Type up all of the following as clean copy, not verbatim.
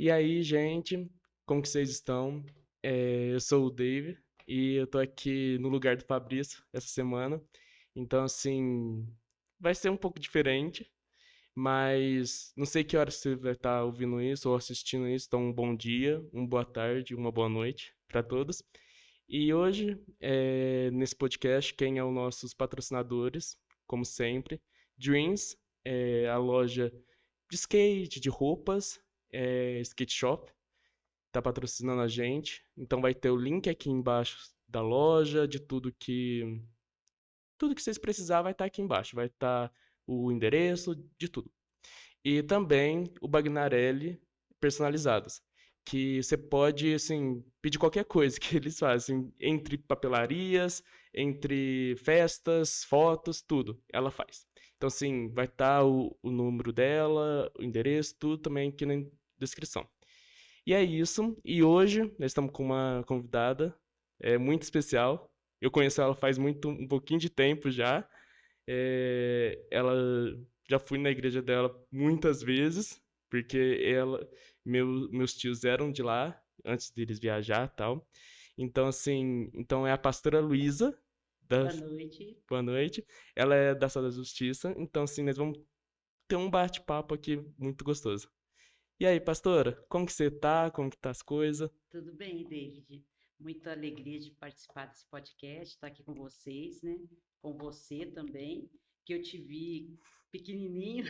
E aí, gente, como que vocês estão? Eu sou o David e eu tô aqui no lugar do Fabrício essa semana. Então, assim, vai ser um pouco diferente, mas não sei que hora você vai estar ouvindo isso ou assistindo isso. Então, um bom dia, uma boa tarde, uma boa noite para todos. E hoje, nesse podcast, quem é os nossos patrocinadores, como sempre, Dreams, a loja de skate, de roupas, skate shop, tá patrocinando a gente. Então vai ter o link aqui embaixo da loja, de tudo que vocês precisar vai estar aqui embaixo, vai estar o endereço de tudo. E também o Bagnarelli personalizados, que você pode, assim, pedir qualquer coisa que eles fazem, entre papelarias, entre festas, fotos, tudo, ela faz. Então, assim, vai estar o número dela, o endereço, tudo também aqui na descrição. E é isso, e hoje nós estamos com uma convidada muito especial. Eu conheço ela faz um pouquinho de tempo já, ela já fui na igreja dela muitas vezes, porque meus tios eram de lá antes deles viajar, e tal. Então assim, então é a pastora Luísa da Boa noite. Boa noite. Ela é da Sala da Justiça, então assim, nós vamos ter um bate-papo aqui muito gostoso. E aí, pastora, como que você tá? Como que tá as coisas? Tudo bem, David? Muita alegria de participar desse podcast, estar aqui com vocês, né? Com você também, que eu te vi pequenininho.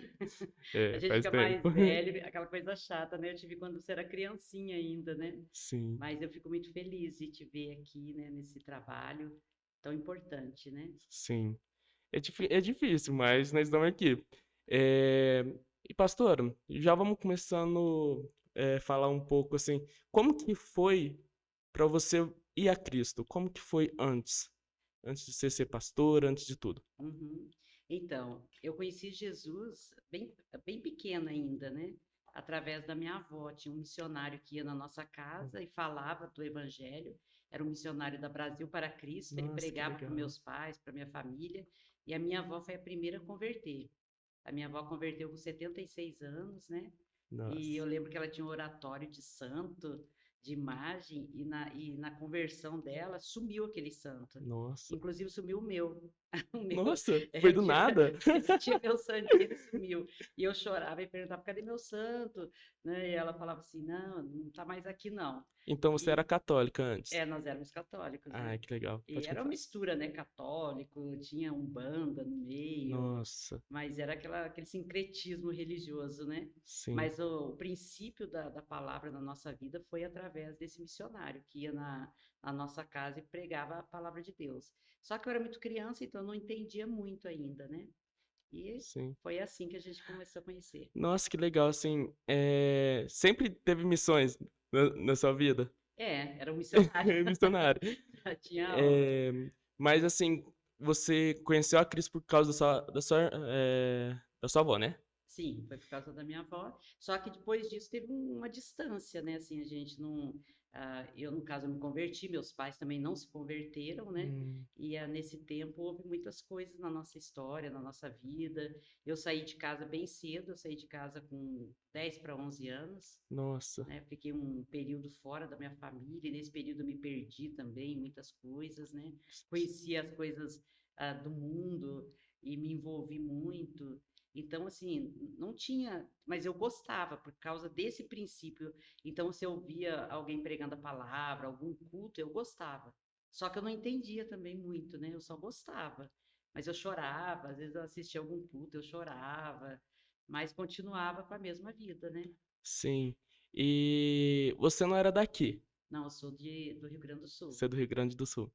A gente Faz fica tempo. mais velho, aquela coisa chata, né? Eu te vi quando você era criancinha ainda, né? Sim, Mas eu fico muito feliz de te ver aqui, né? Nesse trabalho tão importante, né? sim. É difícil, mas nós estamos aqui. É, E, pastor, já vamos começando falar um pouco assim, como que foi para você ir a Cristo? Como que foi antes? Antes de você ser pastor, antes de tudo. Uhum. Então, eu conheci Jesus bem pequena ainda, né? Através da minha avó. Tinha um missionário que ia na nossa casa e falava do Evangelho. Era um missionário da Brasil para Cristo. Ele Nossa, que pregava para legal. meus pais, para minha família. E a minha avó foi a primeira a converter. A minha avó converteu com 76 anos, né? E eu Nossa. lembro que ela tinha um oratório de santo, de imagem, e na conversão dela sumiu aquele santo. Nossa. Inclusive sumiu o meu. O meu, Nossa, foi é, do tinha, nada? tinha meu santinho, ele sumiu. E eu chorava e perguntava, cadê meu santo? Né? E ela falava assim, não, não está mais aqui não. Então você era E católica antes. nós éramos católicos, né? Ai, que legal. E Pode era uma contar. mistura, né? Católico, tinha umbanda no meio, Nossa, mas era aquele sincretismo religioso, né? sim, Mas o princípio da palavra na nossa vida foi através desse missionário que ia na nossa casa e pregava a palavra de Deus. Só que eu era muito criança, então eu não entendia muito ainda, né? E sim. foi assim que a gente começou a conhecer. Nossa, que legal, assim, sempre teve missões na sua vida? Era um missionário, Missionário. já tinha aula. É, mas, assim, você conheceu a Cris por causa da sua avó, né? Sim, foi por causa da minha avó. Só que depois disso teve uma distância, né? Assim, a gente não. Eu, no caso, eu me converti, meus pais também não se converteram, né? Hum, E nesse tempo houve muitas coisas na nossa história, na nossa vida. Eu saí de casa bem cedo, eu saí de casa com 10 para 11 anos, nossa, né? Fiquei um período fora da minha família, e nesse período eu me perdi também em muitas coisas, né? Conheci as coisas do mundo e me envolvi muito. Então, assim, não tinha, mas eu gostava por causa desse princípio. Então, se eu via alguém pregando a palavra, algum culto, eu gostava. Só que eu não entendia também muito, né? Eu só gostava. Mas eu chorava, às vezes eu assistia algum culto, eu chorava, mas continuava com a mesma vida, né? sim. E você não era daqui, Não, eu sou do Rio Grande do Sul. você é do Rio Grande do Sul.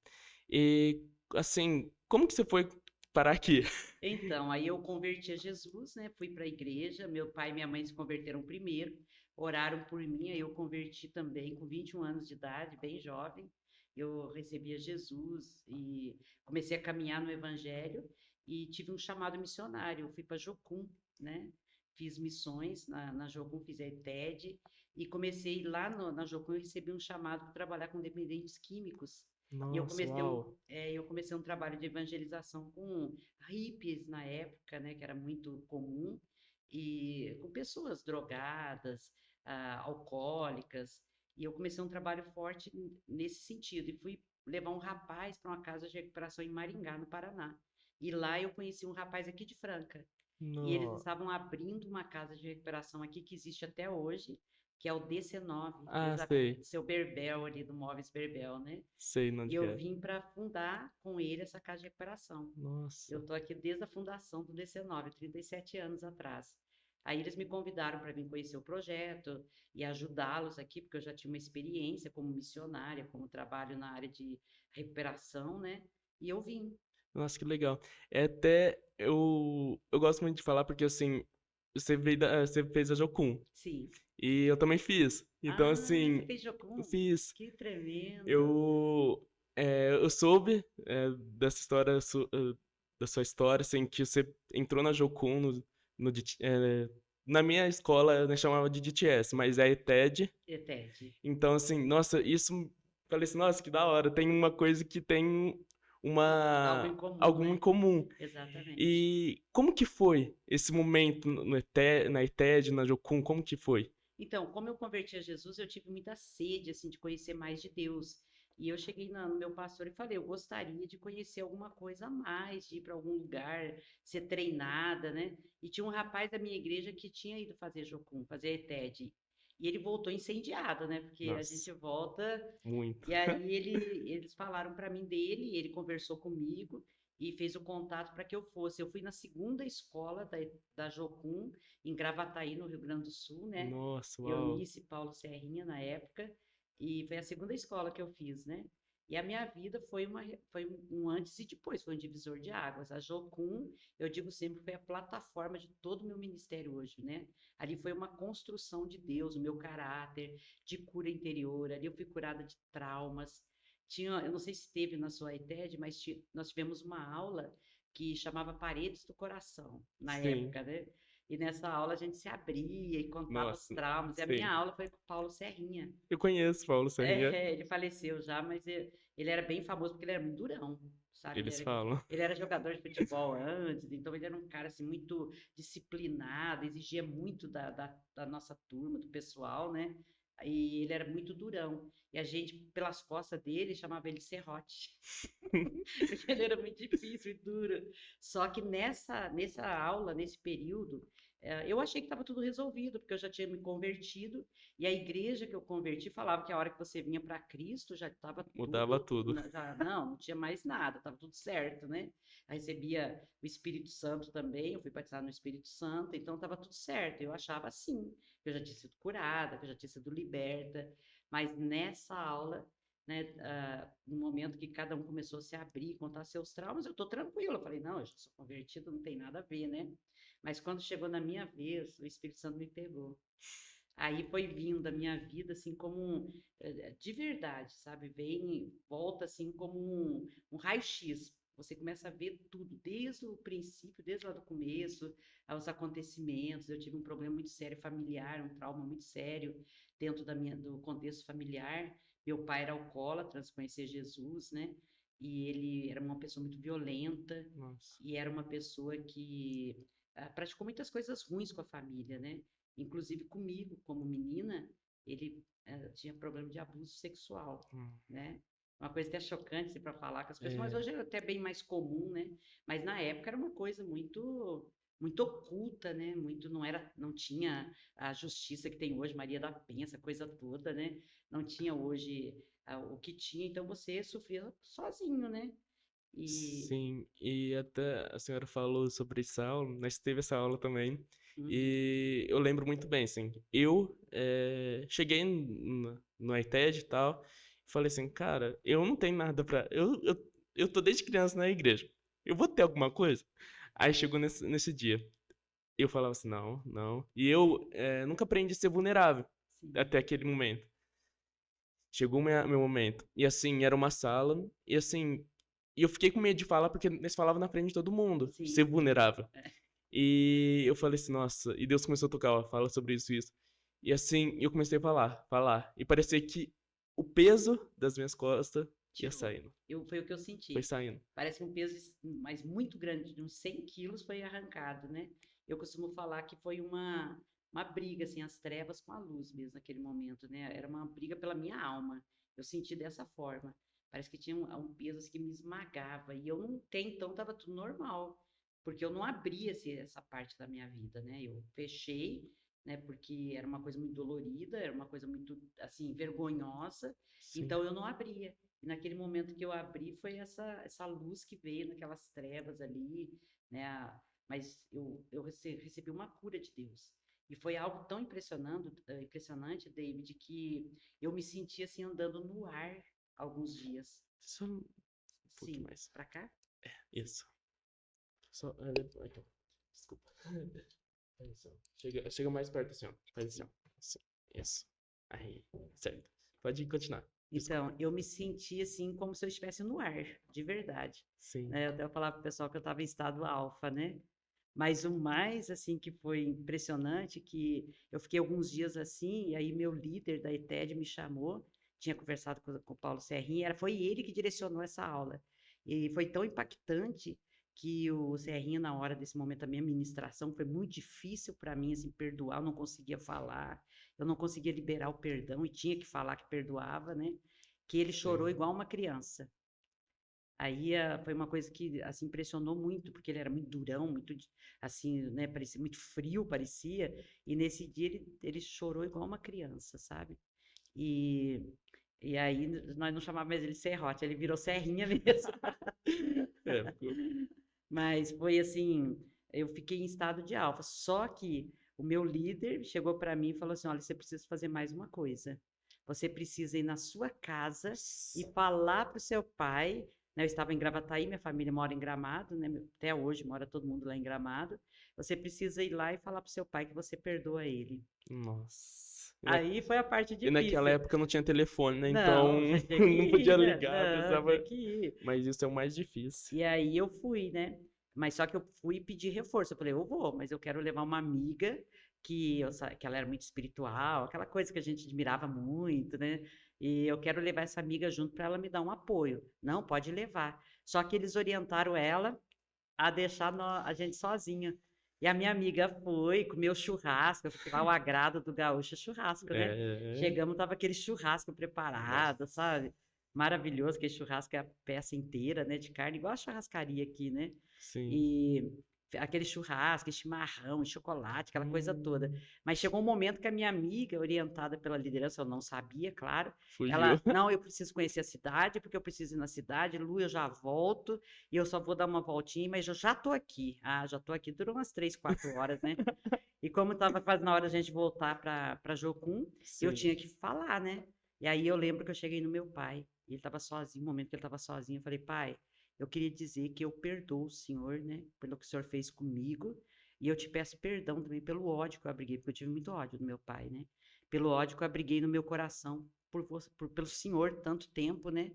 E, assim, como que você foi parar aqui? Então, aí eu converti a Jesus, né? Fui para a igreja, meu pai e minha mãe se converteram primeiro, oraram por mim, aí eu converti também com 21 anos de idade, bem jovem. Eu recebi a Jesus e comecei a caminhar no evangelho e tive um chamado missionário. Eu fui para Jocum, né? Fiz missões na Jocum, fiz a ETED e comecei lá na Jocum, eu recebi um chamado para trabalhar com dependentes químicos. E Nossa, uau. eu comecei um trabalho de evangelização com hippies na época, né, que era muito comum, e com pessoas drogadas, alcoólicas, e eu comecei um trabalho forte nesse sentido, e fui levar um rapaz para uma casa de recuperação em Maringá, no Paraná. E lá eu conheci um rapaz aqui de Franca, e eles No... estavam abrindo uma casa de recuperação aqui que existe até hoje, que é o DC9, Ah, exatamente, sei. seu Berbel ali do Móveis Berbel, né? Sei E onde que eu é. vim para fundar com ele essa casa de recuperação. Eu Nossa. estou aqui desde a fundação do DC9, 37 anos atrás. Aí eles me convidaram para vir conhecer o projeto e ajudá-los aqui, porque eu já tinha uma experiência como missionária, como trabalho na área de recuperação, né? E eu vim, Nossa, que legal. É até eu gosto muito de falar porque assim, você fez a Jocum sim. e eu também fiz. Então Ah, você assim, fez eu Jocum? fiz. Que tremendo! Eu eu soube dessa história da sua história, assim, que você entrou na Jocum na minha escola nós chamava de DTS, mas é ETED. Etede. Então assim, nossa, isso falei assim, nossa, que da hora, tem uma coisa que tem Algo em uma comum, algum em né? comum. Exatamente. E como que foi esse momento na ETED, na Jocum, como que foi? Então, como eu converti a Jesus, eu tive muita sede, assim, de conhecer mais de Deus. E eu cheguei no meu pastor e falei, eu gostaria de conhecer alguma coisa a mais, de ir para algum lugar, ser treinada, né? E tinha um rapaz da minha igreja que tinha ido fazer Jocum, fazer ETED. E ele voltou incendiado, né? Porque a Nossa, gente volta. muito. E aí eles falaram para mim dele, ele conversou comigo e fez o contato para que eu fosse. Eu fui na segunda escola da Jocum, em Gravataí, no Rio Grande do Sul, né? Nossa, uau. Eunice Paulo Serrinha na época, e foi a segunda escola que eu fiz, né? E a minha vida foi um antes e depois, foi um divisor de águas. A Jocum, eu digo sempre, foi a plataforma de todo o meu ministério hoje, né? Ali foi uma construção de Deus, o meu caráter, de cura interior. Ali eu fui curada de traumas. Eu não sei se teve na sua ITED, mas nós tivemos uma aula que chamava Paredes do Coração, na Sim. época, né? E nessa aula a gente se abria e contava os Nossa, traumas. E a minha sim. aula foi com o Paulo Serrinha. Eu conheço Paulo Serrinha, Ele faleceu já, mas ele era bem famoso porque ele era muito durão, sabe? eles falam. Ele era jogador de futebol antes, então ele era um cara assim, muito disciplinado, exigia muito da nossa turma, do pessoal, né? E ele era muito durão. E a gente, pelas costas dele, chamava ele de serrote, porque ele era muito difícil e duro. Só que nessa aula, nesse período, eu achei que estava tudo resolvido, porque eu já tinha me convertido, e a igreja que eu converti falava que a hora que você vinha para Cristo já estava Mudava tudo, tudo. já, não tinha mais nada, estava tudo certo, né? Aí recebia o Espírito Santo também, eu fui batizada no Espírito Santo, então estava tudo certo. Eu achava assim, que eu já tinha sido curada, que eu já tinha sido liberta, mas nessa aula, né, no momento que cada um começou a se abrir, contar seus traumas, eu estou tranquila. Eu falei, não, eu já sou convertido, não tem nada a ver, né? Mas quando chegou na minha vez, o Espírito Santo me pegou. Aí foi vindo a minha vida assim como de verdade, sabe? Vem, volta assim como um raio-x. Você começa a ver tudo, desde o princípio, desde lá do começo, aos acontecimentos. Eu tive um problema muito sério familiar, um trauma muito sério dentro do contexto familiar. Meu pai era alcoólatra, antes de conhecer Jesus, né? E ele era uma pessoa muito violenta Nossa. e era uma pessoa que praticou muitas coisas ruins com a família, né? Inclusive comigo, como menina, ele tinha problema de abuso sexual, Hum. né? Uma coisa até chocante para falar com as pessoas, mas É, hoje é até bem mais comum, né? Mas na época era uma coisa muito oculta, né? Muito não tinha a justiça que tem hoje, Maria da Penha, essa coisa toda, né? Não tinha hoje o que tinha, então você sofria sozinho, né? E sim, e até a senhora falou sobre essa aula, nós teve essa aula também, uhum, e eu lembro muito bem, assim, eu cheguei no iTed e tal, e falei assim, cara, eu não tenho nada pra... Eu tô desde criança na igreja, eu vou ter alguma coisa? Aí chegou nesse dia, eu falava assim, não, não, e eu nunca aprendi a ser vulnerável sim, até aquele momento. Chegou meu momento. E assim, era uma sala, e assim, e eu fiquei com medo de falar porque eles falavam na frente de todo mundo, de ser sim, vulnerável. E eu falei assim, nossa, e Deus começou a tocar, ó, fala sobre isso, isso. E assim, eu comecei a falar, falar. E parecia que o peso das minhas costas ia tirou. saindo. Foi o que eu Foi senti. saindo. Parece que um peso, mas muito grande, de uns 100 quilos, foi arrancado, né? eu costumo falar que foi uma briga, assim, as trevas com a luz mesmo naquele momento, né? Era uma briga pela minha alma. Eu senti dessa forma. Parece que tinha um peso assim, que me esmagava. E eu não tenho, então estava tudo normal. Porque eu não abria essa parte da minha vida, né? Eu fechei, né? Porque era uma coisa muito dolorida, era uma coisa muito, assim, vergonhosa. Sim. Então eu não abria. E naquele momento que eu abri foi essa luz que veio naquelas trevas ali, né? Mas eu recebi uma cura de Deus. E foi algo tão impressionante, David, que eu me senti assim andando no ar alguns dias. Só um pouquinho Sim, mais. pra cá? Isso. Só. Então. Desculpa. Faz assim, ó. Chega mais perto assim, ó. Faz assim, ó. Assim. Isso. Aí. Certo. Pode continuar. Desculpa. Então, eu me senti assim como se eu estivesse no ar, de verdade. Sim. Né? Eu até falava pro pessoal que eu estava em estado alfa, né? Mas o mais assim que foi impressionante que eu fiquei alguns dias assim, e aí meu líder da ETED me chamou, tinha conversado com o Paulo Serrinha, foi ele que direcionou essa aula. E foi tão impactante que o Serrinha, na hora desse momento da minha ministração, foi muito difícil para mim assim, perdoar, eu não conseguia falar, eu não conseguia liberar o perdão e tinha que falar que perdoava, né? Que ele chorou Sim. igual uma criança. Aí foi uma coisa que assim impressionou muito, porque ele era muito durão, muito assim, né, parecia muito frio, parecia, e nesse dia ele chorou igual uma criança, sabe? E, e aí nós não chamávamos mais ele Serrote, ele virou Serrinha mesmo. É, ficou. Mas foi assim, eu fiquei em estado de alfa. Só que o meu líder chegou para mim e falou assim: olha, você precisa fazer mais uma coisa. Você precisa ir na sua casa e falar para o seu pai. Né, eu estava em Gravataí, minha família mora em Gramado, né, até hoje mora todo mundo lá em Gramado. Você precisa ir lá e falar para o seu pai que você perdoa ele. Nossa. Aí foi a parte E naquela difícil. época não tinha telefone, né? Então Não, você tinha que não ir, podia né? ligar, Não, precisava. tinha que ir. Mas isso é o mais difícil. E aí eu fui, né? Mas só que eu fui pedir reforço. Eu falei, eu vou, mas eu quero levar uma amiga que ela era muito espiritual, aquela coisa que a gente admirava muito, né? E eu quero levar essa amiga junto para ela me dar um apoio. Não, pode levar. Só que eles orientaram ela a deixar a gente sozinha. E a minha amiga foi, comeu churrasco, porque lá o agrado do gaúcho é churrasco, né? É. Chegamos, tava aquele churrasco preparado, Nossa. sabe? Maravilhoso, aquele churrasco é a peça inteira, né, de carne, igual a churrascaria aqui, né? Sim. E aquele churrasco, chimarrão, chocolate, aquela coisa toda. Hum, Mas chegou um momento que a minha amiga, orientada pela liderança, eu não sabia, claro, fugiu. ela, não, eu preciso conhecer a cidade, porque eu preciso ir na cidade, Lu, eu já volto, e eu só vou dar uma voltinha, mas eu já tô aqui. Ah, já tô aqui, durou umas 3, 4 horas, né? E como estava quase na hora da gente voltar para Jocum, eu Sim. tinha que falar, né? E aí eu lembro que eu cheguei no meu pai, e ele estava sozinho, no momento que ele estava sozinho, eu falei, pai, eu queria dizer que eu perdoo o senhor, né, pelo que o senhor fez comigo, e eu te peço perdão também pelo ódio que eu abriguei, porque eu tive muito ódio do meu pai, né? Pelo ódio que eu abriguei no meu coração pelo senhor tanto tempo, né?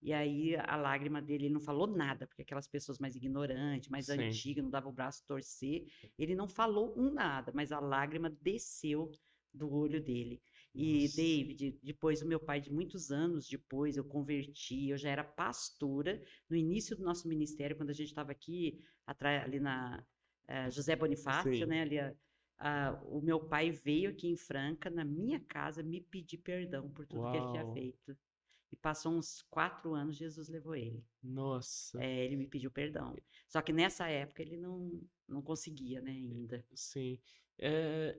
E aí a lágrima dele, ele não falou nada, porque aquelas pessoas mais ignorantes, mais Sim. antigas, não dava o braço a torcer, ele não falou um nada, mas a lágrima desceu do olho dele. E Nossa. David, depois o meu pai, de muitos anos depois, eu converti, eu já era pastora no início do nosso ministério, quando a gente estava aqui atrás, ali na José Bonifácio, Sim. né? Ali, o meu pai veio aqui em Franca, na minha casa, me pedir perdão por tudo que ele tinha Uau. feito. E passou uns 4 anos, Jesus levou ele. Nossa. Ele me pediu perdão. Só que nessa época ele não conseguia, né, ainda. Sim. É,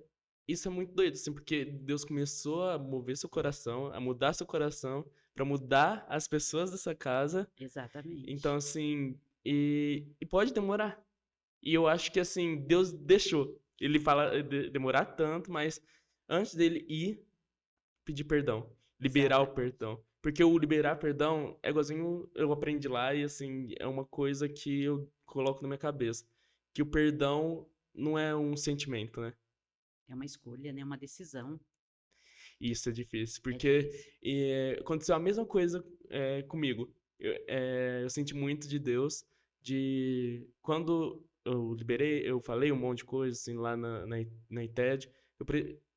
isso é muito doido, assim, porque Deus começou a mover seu coração, a mudar seu coração, pra mudar as pessoas dessa casa. Então, Exatamente. assim, e pode demorar. E eu acho que, assim, Deus deixou ele fala, demorar tanto, mas antes dele ir, pedir perdão, liberar o Exatamente. perdão. Porque o liberar perdão é igualzinho eu aprendi lá e, assim, é uma coisa que eu coloco na minha cabeça. Que o perdão não é um sentimento, né? É uma escolha, né? Uma decisão. E isso é difícil, É porque difícil. aconteceu a mesma coisa comigo. Eu senti muito de Deus, de quando eu liberei, eu falei um monte de coisa assim lá na ITED,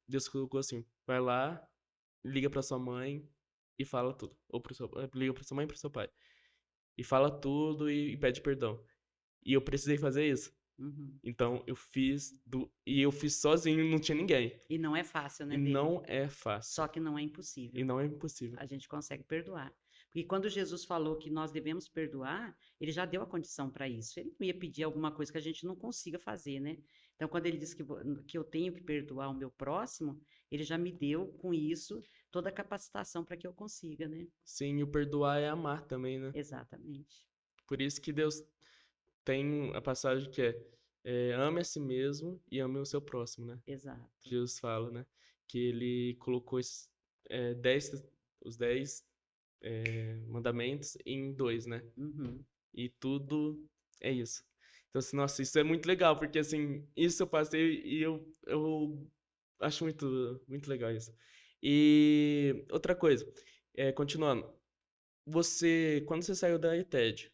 Deus colocou assim, vai lá, liga pra sua mãe e fala tudo. Ou liga pra sua mãe e pro seu pai. E fala tudo e pede perdão. E eu precisei fazer isso. Uhum. Então e eu fiz sozinho, não tinha ninguém. E não é fácil, E né, David? não é fácil. Só que não é E impossível. não é impossível. A gente consegue perdoar. Porque quando Jesus falou que nós devemos perdoar, ele já deu a condição para isso. Ele não ia pedir alguma coisa que a gente não consiga fazer, né? Então, quando ele diz que eu tenho que perdoar o meu próximo, ele já me deu com isso toda a capacitação para que eu consiga, né? Sim, e o perdoar é amar também, né? Exatamente. Por isso que Deus tem a passagem que ame a si mesmo e ame o seu próximo, né? Exato. Jesus fala, né? Que ele colocou é, 10, os 10 mandamentos em dois, né? Uhum. E tudo é isso. Então, assim, nossa, isso é muito legal, porque, assim, isso eu passei e eu acho muito legal isso. E outra coisa, continuando, quando você saiu da ETED,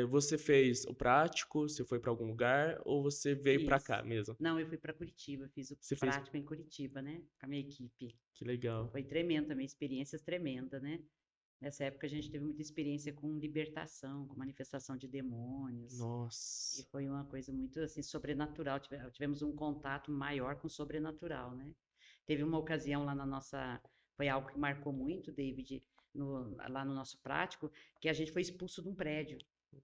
você fez o prático, você foi para algum lugar, ou você veio para cá Fiz. mesmo? Não, eu fui para Curitiba, fiz o Você fez, prático em Curitiba, né? Com a minha equipe. que legal. Foi tremendo também, experiências tremendas, né? Nessa época a gente teve muita experiência com libertação, com manifestação de demônios. E Nossa, foi uma coisa muito assim sobrenatural. Tivemos um contato maior com o sobrenatural, né? Teve uma ocasião lá na nossa, foi algo que marcou muito, David, lá no nosso prático, que a gente foi expulso de um prédio.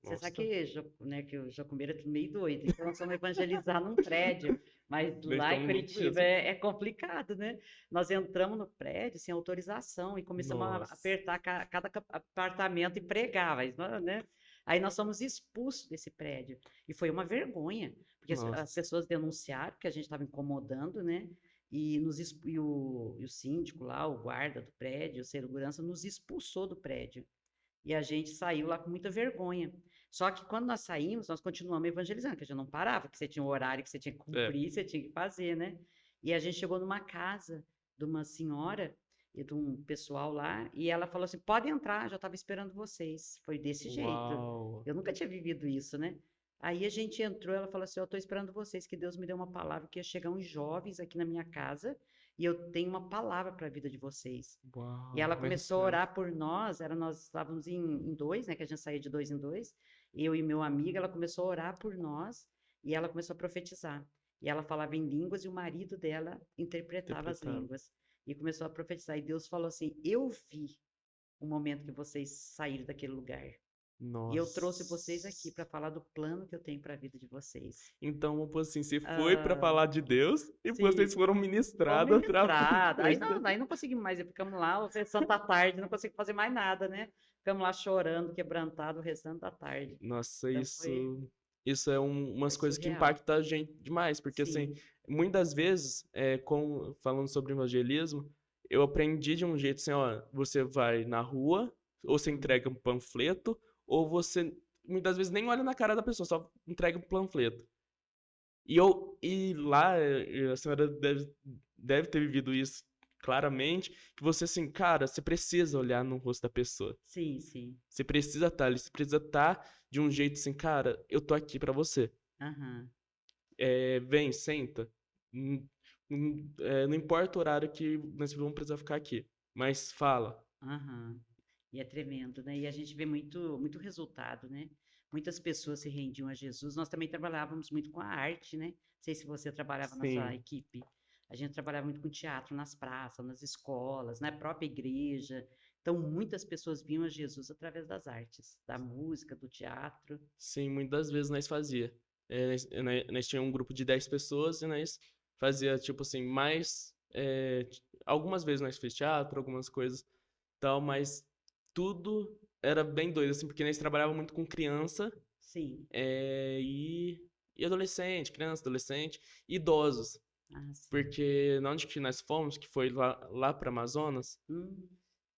Você sabe nossa, que, né, que o Jacumbeira é tudo meio doido, então nós fomos evangelizar num prédio, mas nós lá em estamos loucos Curitiba mesmo. é complicado, né? Nós entramos no prédio sem autorização e começamos a Nossa, apertar cada apartamento e pregar, mas, né? Aí nós fomos expulsos desse prédio. E foi uma vergonha, porque as nossa, pessoas denunciaram que a gente estava incomodando, né? E o síndico lá, o guarda do prédio, o segurança, nos expulsou do prédio. E a gente saiu lá com muita vergonha. Só que quando nós saímos, nós continuamos evangelizando, que a gente não parava, que você tinha um horário que você tinha que é, cumprir, você tinha que fazer, né? E a gente chegou numa casa de uma senhora e de um pessoal lá, e ela falou assim: pode entrar, já estava esperando vocês. Foi desse jeito. uau, Eu nunca tinha vivido isso, né? Aí a gente entrou, ela falou assim: eu estou esperando vocês, que Deus me deu uma palavra que ia chegar uns jovens aqui na minha casa, e eu tenho uma palavra para a vida de vocês. E uau, ela mas começou a sério, orar por nós, nós estávamos em dois, né, que a gente saía de dois em dois, eu e meu amigo, ela começou a orar por nós, e ela começou a profetizar. E ela falava em línguas, e o marido dela interpretava as interpretava. línguas. E começou a profetizar, e Deus falou assim, eu vi o momento que vocês saíram daquele lugar, e eu trouxe vocês aqui Nossa. para falar do plano que eu tenho para a vida de vocês. Então, tipo assim, você foi pra Ah, falar de Deus e vocês sim, foram fomos ministrados ministrados. através da... Aí não conseguimos mais, ficamos lá o restante da tarde, não conseguimos fazer mais nada, né? Ficamos lá chorando, quebrantado o restante da tarde. Nossa, Então isso é foi umas coisas que surreal. impactam a gente demais, porque assim, Sim. muitas vezes, falando sobre evangelismo, eu aprendi de um jeito assim, ó, você vai na rua, ou você Uhum. entrega um panfleto, ou você muitas vezes nem olha na cara da pessoa, só entrega um panfleto. E lá, a senhora deve ter vivido isso claramente, que você assim, cara, você precisa olhar no rosto da pessoa. Sim, sim. Você precisa estar ali, você precisa estar de um jeito assim, cara, eu tô aqui pra você. Aham. Vem, senta. Não importa o horário que nós vamos precisar ficar aqui, mas fala. Aham. E é tremendo, né? E a gente vê muito resultado, né? Muitas pessoas se rendiam a Jesus. Nós também trabalhávamos muito com a arte, né? Não sei se você trabalhava na sua Sim, equipe. A gente trabalhava muito com teatro nas praças, nas escolas, na própria igreja. Então, muitas pessoas vinham a Jesus através das artes, da música, do teatro. sim, muitas vezes nós fazia. Nós tínhamos um grupo de 10 pessoas e nós fazia, tipo assim, algumas vezes nós fez teatro, algumas coisas tal, mas tudo era bem doido, assim, porque nós trabalhávamos muito com criança Sim. e adolescente, criança, adolescente, e idosos. Ah, sim. Porque na onde que nós fomos, que foi lá para Amazonas, Hum,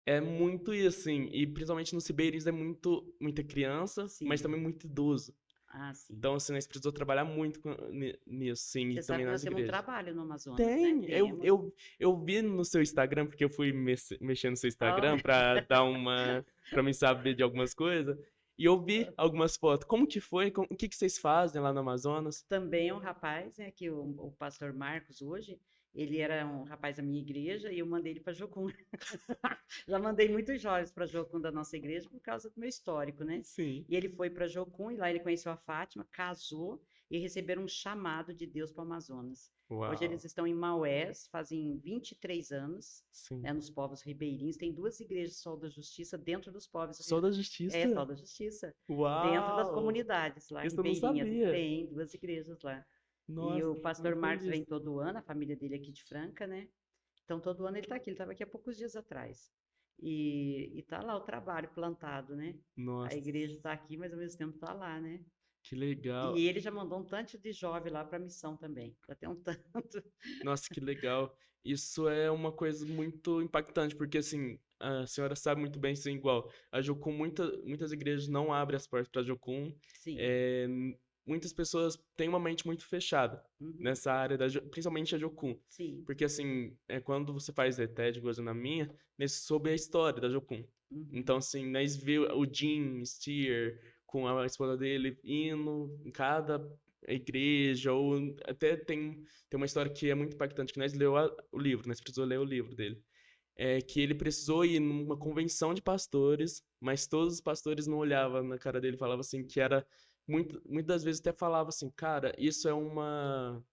é muito isso, assim, e principalmente nos ribeirinhos é muita criança, mas sim. também muito idoso. Ah, sim. Então, assim, nós precisamos trabalhar muito nisso, sim, e Você sabe também que nós nas temos um igrejas. trabalho no Amazonas, né? Tem, Temos. eu vi no seu Instagram, porque eu fui mexendo no seu Oh, Instagram pra me saber de algumas coisas, e eu vi algumas fotos. Como que foi? O que que vocês fazem lá no Amazonas? também é um rapaz, né, que o pastor Marcos hoje, ele era um rapaz da minha igreja e eu mandei ele para Jocum. Já mandei muitos jovens para Jocum da nossa igreja por causa do meu histórico, né? Sim. E ele foi para Jocum e lá ele conheceu a Fátima, casou e receberam um chamado de Deus para o Amazonas. Hoje Uau. eles estão em Maués, fazem 23 anos, Sim. né, nos povos ribeirinhos. Tem duas igrejas Sol da Justiça dentro dos povos, Sol da Justiça? Sol da Justiça, dentro das Uau! comunidades lá Isso eu não ribeirinhas. sabia. Tem duas igrejas lá. E Nossa, o fico pastor muito Marcos feliz. vem todo ano, a família dele é aqui de Franca, né? Então todo ano ele está aqui, ele estava aqui há poucos dias atrás. E tá lá o trabalho plantado, né? A Nossa, igreja está aqui, mas ao mesmo tempo está lá, né? que legal. E ele já mandou um tanto de jovem lá para a missão também. Já tem um tanto. Nossa, que legal. Isso é uma coisa muito impactante, porque assim, a senhora sabe muito bem, sim, igual. A Jocum, muitas igrejas não abrem as portas para a Jocum. Sim. É, muitas pessoas têm uma mente muito fechada Uhum. nessa área, principalmente a Jocum. Sim. Porque assim, quando você faz ETED, coisa na minha, nesse soube a história da Jocum. Então, Uhum. assim, nós viu o Jim Steer com a esposa dele indo em cada igreja, ou até tem uma história que é muito impactante, que nós leu o livro, nós precisou ler o livro dele. É que ele precisou ir numa convenção de pastores, mas todos os pastores não olhavam na cara dele e falavam assim que era muitas das vezes até falava assim, cara, isso é uma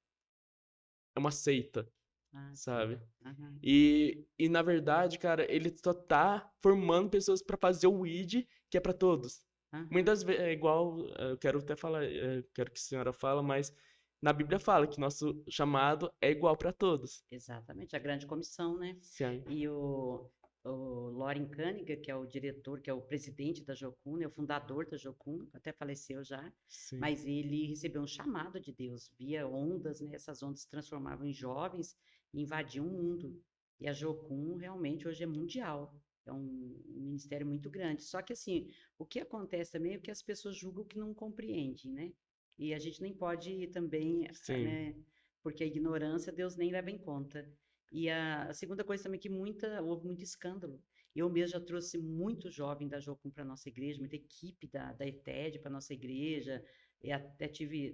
seita, Ah, sim. sabe? Aham. E na verdade, cara, ele só tá formando pessoas para fazer o ID, que é para todos. Aham. Muitas vezes, é igual, eu quero até falar, quero que a senhora fala, mas na Bíblia fala que nosso chamado é igual para todos. Exatamente, a grande comissão, né? Sim, E o Loren Koenig, que é o diretor, que é o presidente da Jocum, né, o fundador da Jocum, até faleceu já, sim, mas ele recebeu um chamado de Deus, via ondas, né? Essas ondas se transformavam em jovens e invadiam o mundo. E a Jocum realmente hoje é mundial, é um ministério muito grande. Só que assim, o que acontece também é que as pessoas julgam que não compreendem, né? E a gente nem pode também, sim, né? Porque a ignorância Deus nem leva em conta. E a segunda coisa também é que houve muito escândalo. Eu mesmo já trouxe muito jovem da Jocum para nossa igreja, muita equipe da ETED para nossa igreja, e até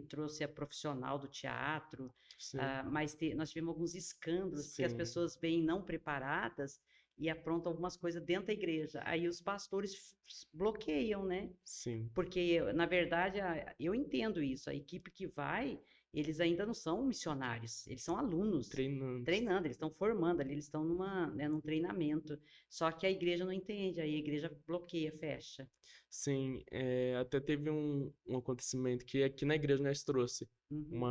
trouxe a profissional do teatro, sim, mas nós tivemos alguns escândalos, porque as sim, pessoas vêm não preparadas e aprontam algumas coisas dentro da igreja. Aí os pastores bloqueiam, né? sim, Porque, na verdade, eu entendo isso. A equipe que vai, eles ainda não são missionários, eles são alunos treinantes. treinando, eles estão formando ali, eles estão né, num treinamento. Só que a igreja não entende, aí a igreja bloqueia, fecha. Sim, até teve um acontecimento que aqui na igreja nós trouxe Uhum,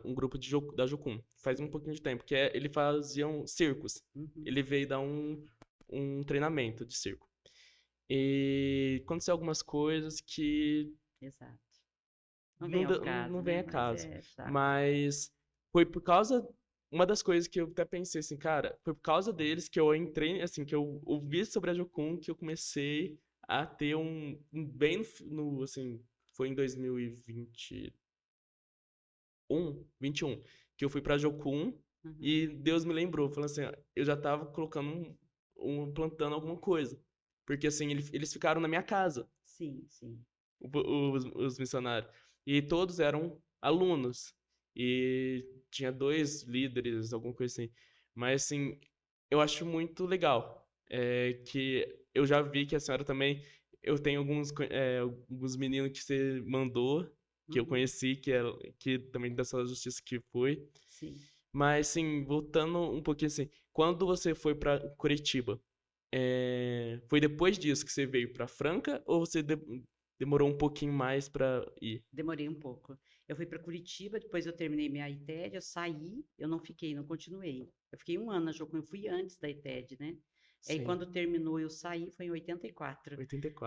um grupo da Jocum, faz um sim, pouquinho de tempo, que ele faziam circos. uhum, Ele veio dar um treinamento de circo. E aconteceu algumas coisas que exato. Não vem não, ao não caso, vem né? a Mas caso. é chato. Mas foi por causa. Uma das coisas que eu até pensei assim, cara, foi por causa deles que eu entrei, assim, que eu ouvi sobre a Jocum, que eu comecei a ter bem assim, foi em 2021, que eu fui pra Jocum Uhum, e Deus me lembrou, falando assim, ó, eu já tava colocando plantando alguma coisa. Porque assim, eles ficaram na minha casa, sim, sim. os missionários. E todos eram alunos. E tinha dois líderes, alguma coisa assim. Mas, assim, eu acho muito legal. Que eu já vi que a senhora também. Eu tenho alguns meninos que você mandou, que eu Uhum, conheci, que também da sua justiça que foi. sim. Mas, assim, voltando um pouquinho assim, quando você foi para Curitiba, foi depois disso que você veio para Franca ou você demorou um pouquinho mais para ir? Demorei um pouco. Eu fui para Curitiba, depois eu terminei minha ITED, eu saí, eu não fiquei, não continuei. Eu fiquei um ano na Jocum, eu fui antes da ITED, né? Aí Sim, quando terminou, eu saí, foi em 84.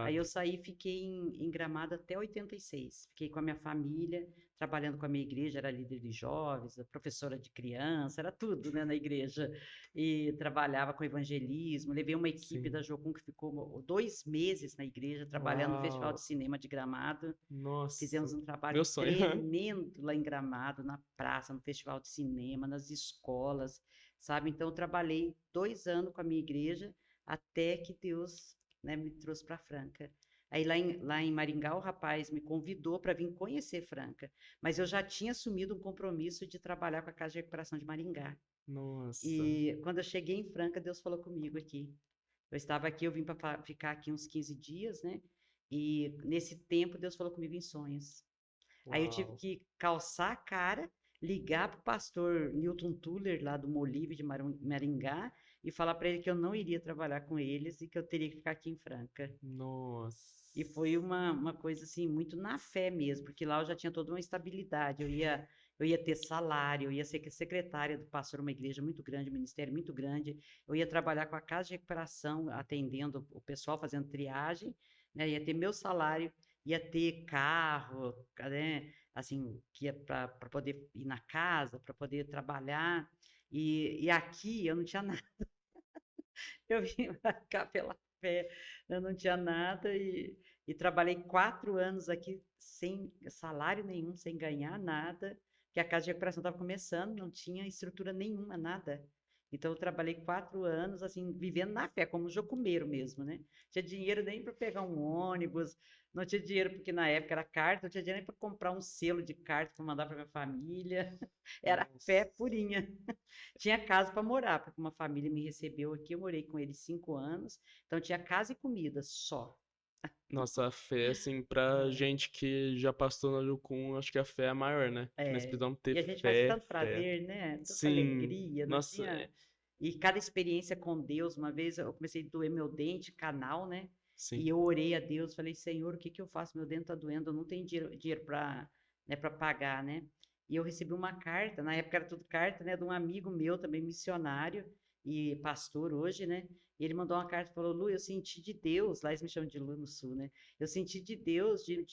Aí eu 84. saí e fiquei em Gramado até 86. Fiquei com a minha família, trabalhando com a minha igreja, era líder de jovens, professora de criança, era tudo, né, na igreja. E trabalhava com evangelismo. Levei uma equipe da Sim. Jocum que ficou 2 meses na igreja, trabalhando no Festival Uau! de Cinema de Gramado. Fizemos Nossa, um trabalho meu sonho. tremendo lá em Gramado, na praça, no festival de cinema, nas escolas, sabe? Então, eu trabalhei 2 anos com a minha igreja até que Deus, né, me trouxe para Franca. Aí lá em Maringá, o rapaz me convidou para vir conhecer Franca, mas eu já tinha assumido um compromisso de trabalhar com a Casa de Recuperação de Maringá. Nossa, E quando eu cheguei em Franca, Deus falou comigo aqui. Eu estava aqui, eu vim para ficar aqui uns 15 dias, né? E nesse tempo, Deus falou comigo em sonhos. Aí eu tive Uau. que calçar a cara, ligar para o pastor Newton Tuller, lá do Molive de Maringá, e falar para ele que eu não iria trabalhar com eles e que eu teria que ficar aqui em Franca. Nossa. E foi uma coisa assim, muito na fé mesmo, porque lá eu já tinha toda uma estabilidade. Eu ia ter salário, eu ia ser secretária do pastor, uma igreja muito grande, um ministério muito grande. Eu ia trabalhar com a casa de recuperação, atendendo o pessoal, fazendo triagem, né? Ia ter meu salário, ia ter carro, né? Assim, que ia para poder ir na casa, para poder trabalhar. E aqui eu não tinha nada. Eu vim para cá pela fé, eu não tinha nada e trabalhei 4 anos aqui sem salário nenhum, sem ganhar nada, que a casa de recuperação estava começando, não tinha estrutura nenhuma, nada. Então eu trabalhei 4 anos, assim, vivendo na fé, como jocumeiro mesmo, né? Não tinha dinheiro nem para pegar um ônibus, não tinha dinheiro porque na época era carta, não tinha dinheiro nem para comprar um selo de carta para mandar para minha família. Era fé Nossa. purinha. Tinha casa para morar, porque uma família me recebeu aqui, eu morei com eles 5 anos, então tinha casa e comida só. Nossa, a fé, assim, pra gente que já passou na Jocum, acho que a fé é a maior, né? Que nós É, precisamos ter e a gente faz fé, tanto fé. prazer, né? Tanta Sim, alegria, não nossa, tinha. E cada experiência com Deus, uma vez eu comecei a doer meu dente, canal, né? E sim. eu orei a Deus, falei, Senhor, o que que eu faço? Meu dente tá doendo, eu não tenho dinheiro para, né, para pagar, né? E eu recebi uma carta, na época era tudo carta, né, de um amigo meu, também missionário e pastor hoje, né? E ele mandou uma carta e falou, Lu, eu senti de Deus, lá eles me chamam de Lu no Sul, né? Eu senti de Deus de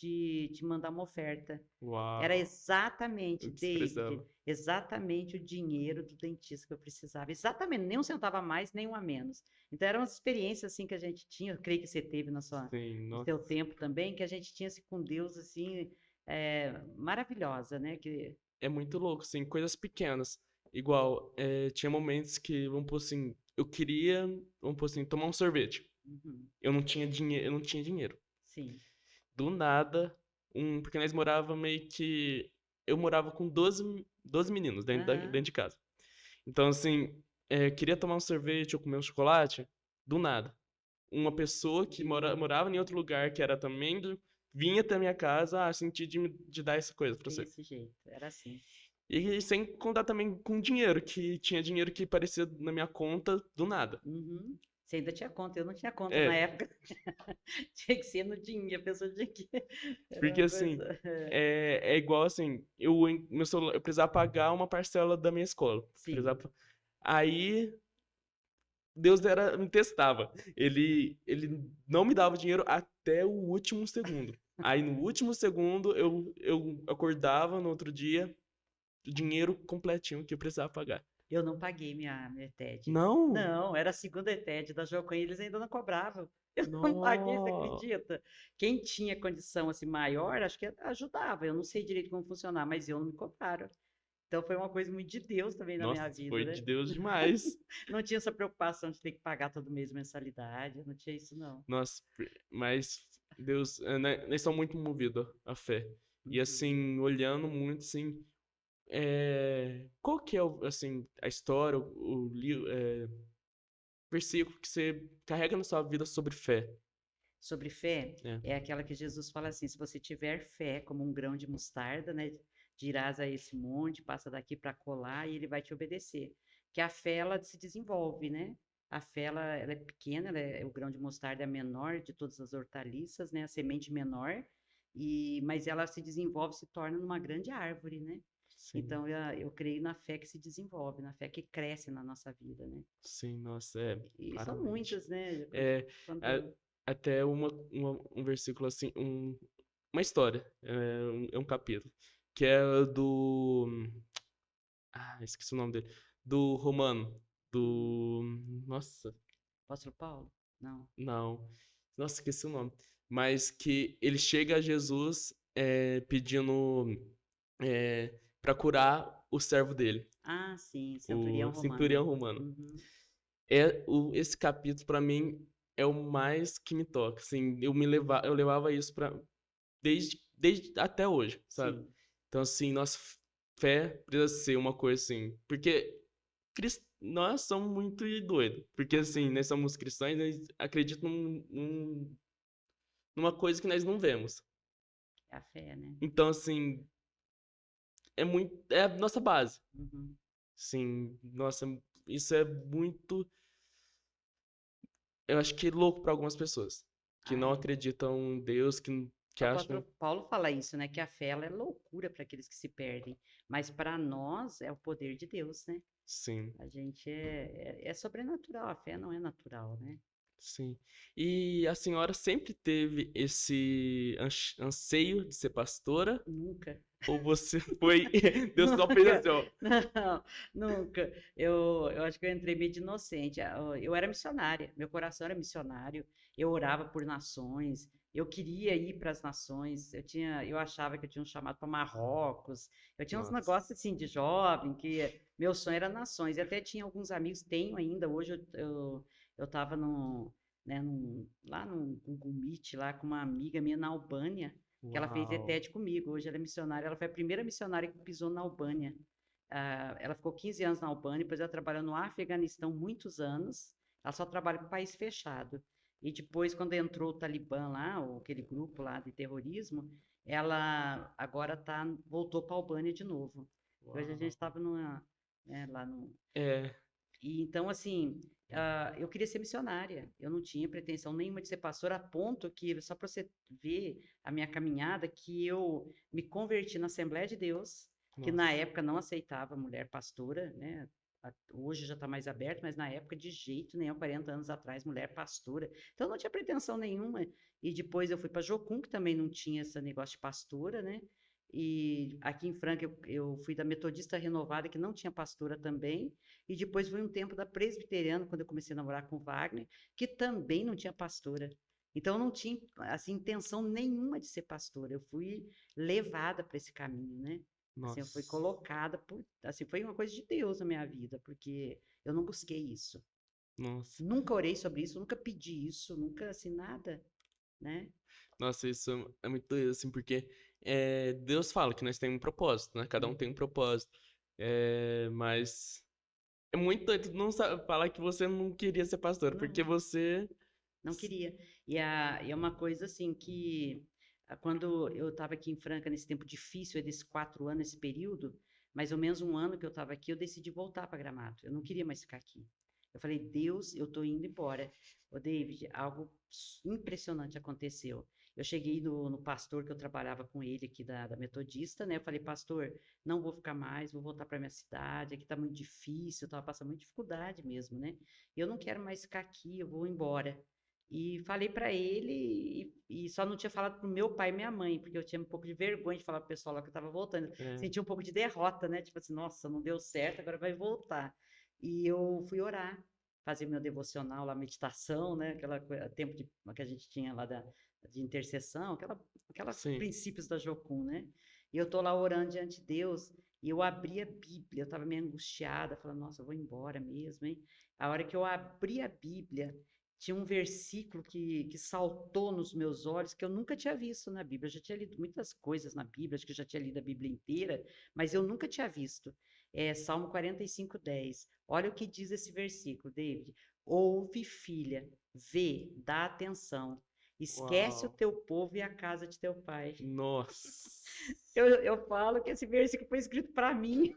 te mandar uma oferta. Era Uau. exatamente, O que você David, precisava. exatamente o dinheiro do dentista que eu precisava. Exatamente, nem um centavo a mais, nem um a menos. Então, eram umas experiências assim que a gente tinha, eu creio que você teve Sim, no nossa. seu tempo também, que a gente tinha assim, com Deus assim, maravilhosa, né? É muito louco, assim, coisas pequenas. Igual, tinha momentos que, vamos pôr assim, eu queria, vamos pôr assim, tomar um sorvete. Uhum, Eu não tinha dinheiro. sim. Do nada, porque nós morava meio que. Eu morava com 12 meninos dentro Aham, de casa. Então, assim, queria tomar um sorvete ou comer um chocolate, do nada. Uma pessoa que morava em outro lugar, que era também vinha até minha casa, senti de dar essa coisa pra você. desse jeito, era assim. E sem contar também com dinheiro, que tinha dinheiro que aparecia na minha conta do nada. Uhum. Você ainda tinha conta, eu não tinha conta na É, época. Tinha que ser no dinheiro, a pessoa tinha que. Era porque uma assim, coisa. é igual assim, meu celular, eu precisava pagar uma parcela da minha escola. Sim. Aí Deus me testava. Ele não me dava o dinheiro até o último segundo. Aí no último segundo eu acordava no outro dia, o dinheiro completinho que eu precisava pagar. Eu não paguei minha ETED. Não! Não, era a segunda ETED da Jocoin, eles ainda não cobravam. Eu não paguei, você Não! acredita? Quem tinha condição assim maior, acho que ajudava. Eu não sei direito como funcionar, mas eu não me cobraram. Então foi uma coisa muito de Deus também na minha Nossa, vida, foi né? de Deus demais. Não tinha essa preocupação de ter que pagar todo mês mensalidade, não tinha isso não. Nossa, mas Deus, né, nós somos muito movidos à fé. E Uhum. assim, olhando muito assim, qual que é assim, a história, versículo que você carrega na sua vida sobre fé? Sobre fé, É. é aquela que Jesus fala assim: se você tiver fé como um grão de mostarda, né, dirás a esse monte, passa daqui para colar e ele vai te obedecer. Que a fé ela se desenvolve, né? A fé ela é pequena, o grão de mostarda é a menor de todas as hortaliças, né? A semente menor, mas ela se desenvolve, se torna uma grande árvore, né? Sim, Então eu creio na fé que se desenvolve, na fé que cresce na nossa vida, né? sim, nossa, E são claramente. muitas, né? É, a- Quando até um versículo assim, uma história, é um capítulo, que é esqueci o nome dele, do Romano, do, nossa, Apóstolo Paulo? Não. não, nossa, esqueci o nome, mas que ele chega a Jesus pedindo para curar o servo dele, Ah, sim, o Centurião Romano. centurião romano. Uhum. Esse capítulo para mim é o mais que me toca, assim, eu levava isso para desde até hoje, sabe? Sim. Então assim, nossa fé precisa ser uma coisa assim, porque nós somos muito doidos, porque assim, Uhum. nós somos cristãos, nós acreditamos numa coisa que nós não vemos. É a fé, né? Então, assim, é a nossa base. Uhum. Sim, nossa, isso é muito, eu acho que louco para algumas pessoas, que Ah, não é. acreditam em Deus, que O apóstolo acham, Paulo fala isso, né? Que a fé ela é loucura para aqueles que se perdem, mas para nós é o poder de Deus, né? sim, A gente é sobrenatural, a fé não é natural, né? sim. E a senhora sempre teve esse anseio de ser pastora? Nunca. Ou você foi, Deus só fez Nunca, assim, ó, não, nunca. Eu acho que eu entrei meio de inocente. Eu era missionária, meu coração era missionário. Eu orava por nações. Eu queria ir para as nações. Eu achava que eu tinha um chamado para Marrocos. Eu tinha uns nossa, negócios assim de jovem que meu sonho era nações. E até tinha alguns amigos, tenho ainda. Hoje eu estava né, lá no Google Meet lá com uma amiga minha na Albânia que ela fez uau, ETED comigo. Hoje ela é missionária, ela foi a primeira missionária que pisou na Albânia. Ela ficou 15 anos na Albânia, depois ela trabalhou no Afeganistão muitos anos. Ela só trabalha com país fechado. E depois, quando entrou o Talibã lá, ou aquele grupo lá de terrorismo, ela agora voltou para a Albânia de novo. Hoje a gente uau. estava né, lá no, É, e então, assim, eu queria ser missionária. Eu não tinha pretensão nenhuma de ser pastora, a ponto que, só para você ver a minha caminhada, que eu me converti na Assembleia de Deus, que na nossa, época não aceitava mulher pastora, né? Hoje já está mais aberto, mas na época de jeito nenhum, 40 anos atrás, mulher pastora. Então, eu não tinha pretensão nenhuma. E depois eu fui para Jocum, que também não tinha esse negócio de pastora, né? E aqui em Franca eu fui da Metodista Renovada, que não tinha pastora também. E depois foi um tempo da Presbiteriana, quando eu comecei a namorar com o Wagner, que também não tinha pastora. Então, eu não tinha, assim, intenção nenhuma de ser pastora. Eu fui levada para esse caminho, né? Assim, eu fui nossa, colocada assim, foi uma coisa de Deus na minha vida, porque eu não busquei isso. nossa. Nunca orei sobre isso, nunca pedi isso, nunca, assim, nada, né? Nossa, isso é muito doido, assim, porque Deus fala que nós temos um propósito, né? Cada um tem um Uhum. propósito. Mas é muito doido não falar que você não queria ser pastor, porque Não. você. Não queria. E é uma coisa assim que, quando eu estava aqui em Franca, nesse tempo difícil, desses 4 anos, esse período, mais ou menos um ano que eu estava aqui, eu decidi voltar para Gramado. Eu não queria mais ficar aqui. Eu falei, Deus, eu estou indo embora. Ô, David, algo impressionante aconteceu. Eu cheguei no pastor que eu trabalhava com ele aqui da Metodista, né? Eu falei, pastor, não vou ficar mais, vou voltar para minha cidade, aqui está muito difícil, eu estava passando muita dificuldade mesmo, né? Eu não quero mais ficar aqui, eu vou embora. E falei para ele, e só não tinha falado pro meu pai e minha mãe, porque eu tinha um pouco de vergonha de falar pro pessoal lá que eu estava voltando. É, Senti um pouco de derrota, né? Tipo assim, nossa, não deu certo, agora vai voltar. E eu fui orar, fazer meu devocional lá, meditação, né? Tempo que a gente tinha lá de intercessão, aquela sim. princípios da Jocum, né? E eu tô lá orando diante de Deus, e eu abri a Bíblia, eu estava meio angustiada, falando, nossa, eu vou embora mesmo, hein? A hora que eu abri a Bíblia, tinha um versículo que saltou nos meus olhos que eu nunca tinha visto na Bíblia. Eu já tinha lido muitas coisas na Bíblia, acho que eu já tinha lido a Bíblia inteira, mas eu nunca tinha visto. É Salmo 45:10. Olha o que diz esse versículo, David. Ouve, filha, vê, dá atenção. Esquece o Uau. teu povo e a casa de teu pai. Nossa. Eu falo que esse versículo foi escrito para mim.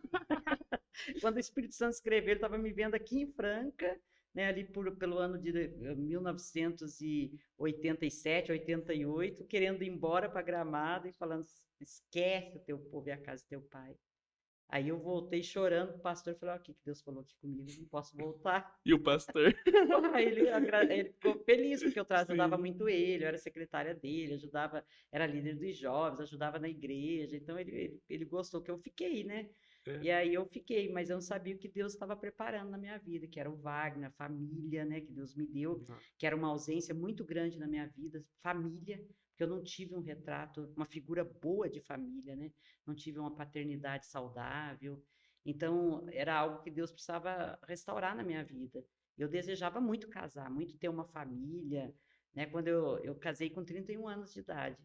Quando o Espírito Santo escreveu, ele estava me vendo aqui em Franca, né, ali pelo ano de 1987, 88, querendo ir embora para Gramado e falando: esquece o teu povo e a casa do teu pai. Aí eu voltei chorando para o pastor e falei: o que Deus falou aqui comigo, não posso voltar. E o pastor? Aí ele ficou feliz, porque eu ajudava Sim. muito ele, eu era secretária dele, ajudava, era líder dos jovens, ajudava na igreja, então ele gostou que eu fiquei, né? É. E aí eu fiquei, mas eu não sabia o que Deus estava preparando na minha vida, que era o Wagner, a família, né, que Deus me deu, Não. que era uma ausência muito grande na minha vida, família, porque eu não tive um retrato, uma figura boa de família, né? Não tive uma paternidade saudável. Então, era algo que Deus precisava restaurar na minha vida. Eu desejava muito casar, muito ter uma família, né? Quando eu casei com 31 anos de idade.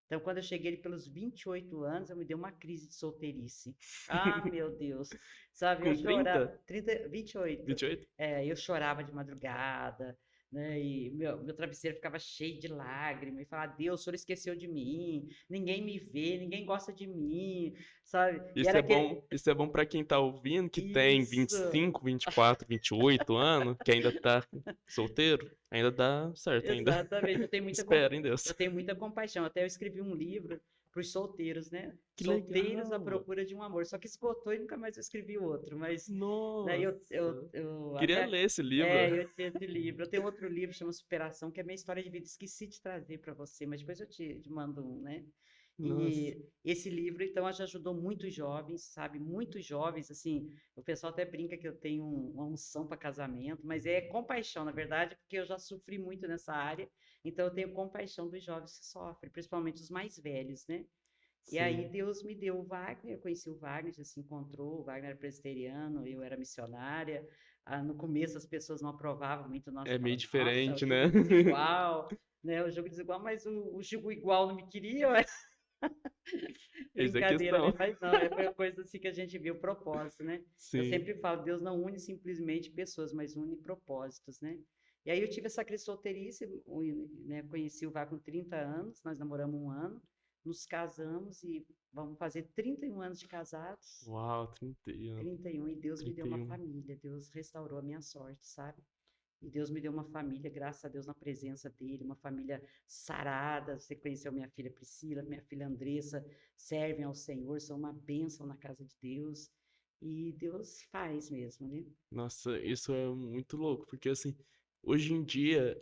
Então, quando eu cheguei ali pelos 28 anos, eu me dei uma crise de solteirice. Ah, meu Deus. Sabe, eu Com chorava, 30? 28. 28? Eu chorava de madrugada, né? E meu travesseiro ficava cheio de lágrimas, e falava, Deus, o senhor esqueceu de mim, ninguém me vê, ninguém gosta de mim, sabe? E era aquele. Isso é bom para quem tá ouvindo, que tem Isso, 25, 24, 28 anos, que ainda tá solteiro, ainda dá certo ainda. exatamente. Espera em Deus. Eu tenho muita compaixão. Até eu escrevi um livro para os solteiros, né? Que Solteiros à legal. procura de um amor. Só que esgotou e nunca mais eu escrevi outro. Mas daí Nossa. eu Queria até. ler esse livro. É, eu tinha esse livro. Eu tenho outro livro, chama Superação, que é minha história de vida. Esqueci de trazer para você, mas depois eu te mando um, né? Nossa. E esse livro, então, já ajudou muitos jovens, sabe? Muitos jovens, assim, o pessoal até brinca que eu tenho uma unção para casamento, mas é compaixão, na verdade, porque eu já sofri muito nessa área, então eu tenho compaixão dos jovens que sofrem, principalmente os mais velhos, né? E aí Sim. Deus me deu o Wagner, eu conheci o Wagner, a gente se encontrou, o Wagner era presbiteriano, eu era missionária. No começo as pessoas não aprovavam muito, nós É meio falavam, nossa, o diferente, né? jugo desigual, né? O jugo desigual, mas o jugo igual não me queria. Eis a Brincadeira, questão. né? Mas não, foi uma coisa assim que a gente viu o propósito, né? Eu Sim. sempre falo, Deus não une simplesmente pessoas, mas une propósitos, né? E aí eu tive essa crise de solteirice, né? Conheci o Vá com 30 anos, nós namoramos um ano, nos casamos e vamos fazer 31 anos de casados. Uau, 31. 31, e Deus me deu uma 31. família, Deus restaurou a minha sorte, sabe? E Deus me deu uma família, graças a Deus, na presença dele, uma família sarada. Você conheceu minha filha Priscila, minha filha Andressa, servem ao Senhor, são uma bênção na casa de Deus. E Deus faz mesmo, né? Nossa, isso é muito louco, porque assim, hoje em dia,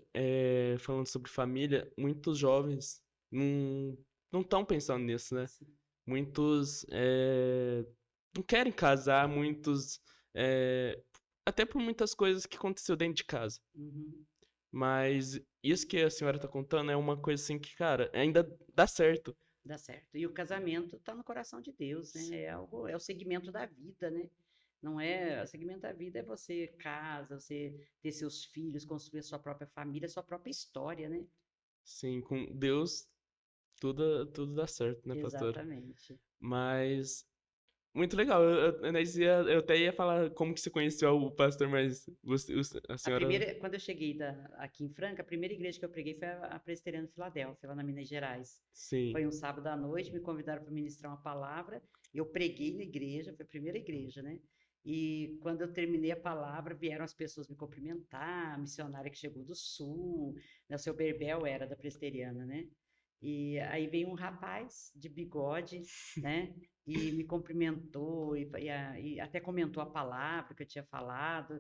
falando sobre família, muitos jovens não estão pensando nisso, né? Sim. Muitos não querem casar, muitos, é, até por muitas coisas que aconteceu dentro de casa. Uhum. Mas isso que a senhora tá contando é uma coisa assim que, cara, ainda dá certo. Dá certo. E o casamento está no coração de Deus, né? É algo, é o segmento da vida, né? Não é, o segmento da vida é você casa, você ter seus filhos, construir a sua própria família, a sua própria história, né? Sim, com Deus tudo dá certo, né, pastor? Exatamente. Mas muito legal. Eu até ia falar como que você conheceu o pastor, mas a senhora. Quando eu cheguei aqui em Franca, a primeira igreja que eu preguei foi a Presbiteriana de Filadélfia, lá na Minas Gerais. Sim. Foi um sábado à noite, me convidaram para ministrar uma palavra, eu preguei na igreja, foi a primeira igreja, né? E quando eu terminei a palavra, vieram as pessoas me cumprimentar, a missionária que chegou do sul, né? O seu Berbel era da Presbiteriana, né? E aí veio um rapaz de bigode, né? E me cumprimentou e até comentou a palavra que eu tinha falado.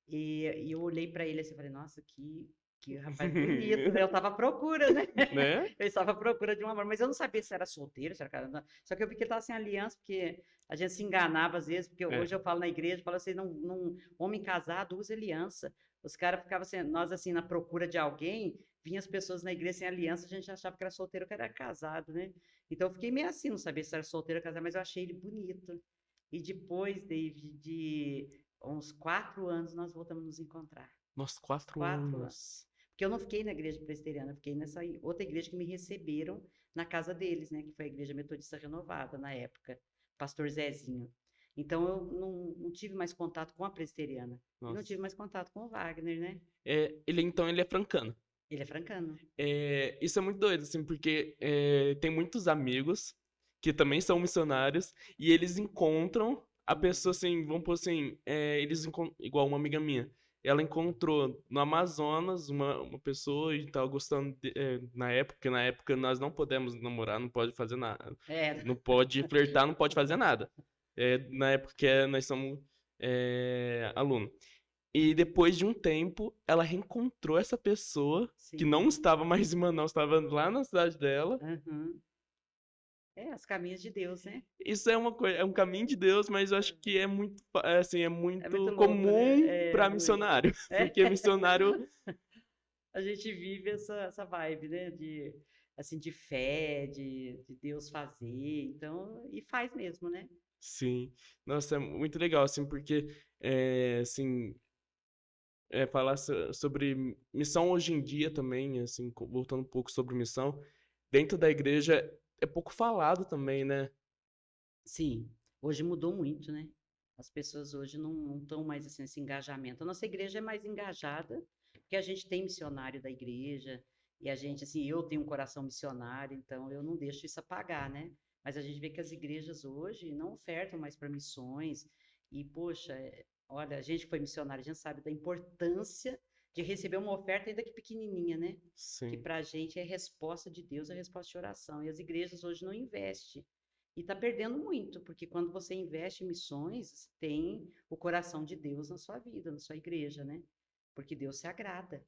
E eu olhei para ele assim, e falei, nossa, que rapaz bonito, né? Eu estava à procura, né? Né? Eu estava à procura de um amor, mas eu não sabia se era solteiro, se era cara. Só que eu vi que ele estava sem aliança, porque a gente se enganava às vezes, porque É. hoje eu falo na igreja, falo assim, homem casado usa aliança. Os caras ficavam assim, nós assim, na procura de alguém, vinha as pessoas na igreja sem aliança, a gente achava que era solteiro, que era casado, né? Então eu fiquei meio assim, não sabia se era solteiro ou casado, mas eu achei ele bonito. E depois, David, de uns 4 anos, nós voltamos a nos encontrar. Nossa, 4 anos. 4 anos. Porque eu não fiquei na igreja presbiteriana, eu fiquei nessa outra igreja que me receberam na casa deles, né? Que foi a Igreja Metodista Renovada, na época. Pastor Zezinho. Então eu não tive mais contato com a presbiteriana. E não Nossa. tive mais contato com o Wagner, né? Ele é francano. Ele é francano. Isso é muito doido, assim, porque tem muitos amigos que também são missionários e eles encontram a pessoa, Uhum. assim, vamos pôr assim, igual uma amiga minha. Ela encontrou no Amazonas uma pessoa e tava gostando na época nós não podemos namorar, não pode fazer nada, É, não pode flertar, não pode fazer nada. Na época que nós somos aluno. E depois de um tempo, ela reencontrou essa pessoa que não sim. estava mais em Manaus, estava lá na cidade dela. Uhum. É, os caminhos de Deus, né? Isso é uma coisa, é um caminho de Deus, mas eu acho que é É muito muito louco, né? comum É para muito. missionário, É. porque missionário, A gente vive essa vibe, né? Assim, de fé, de Deus fazer. Então, e faz mesmo, né? sim. Nossa, é muito legal assim, porque assim, falar sobre missão hoje em dia também, assim, voltando um pouco sobre missão, dentro da igreja é pouco falado também, né? Sim, hoje mudou muito, né? As pessoas hoje não estão mais assim, esse engajamento. A nossa igreja é mais engajada, porque a gente tem missionário da igreja, e a gente, assim, eu tenho um coração missionário, então eu não deixo isso apagar, né? Mas a gente vê que as igrejas hoje não ofertam mais para missões, e, poxa, olha, a gente que foi missionário, a gente sabe da importância de receber uma oferta, ainda que pequenininha, né? Que Sim. para a gente é resposta de Deus, é resposta de oração. E as igrejas hoje não investem. E está perdendo muito, porque quando você investe em missões, tem o coração de Deus na sua vida, na sua igreja, né? Porque Deus se agrada,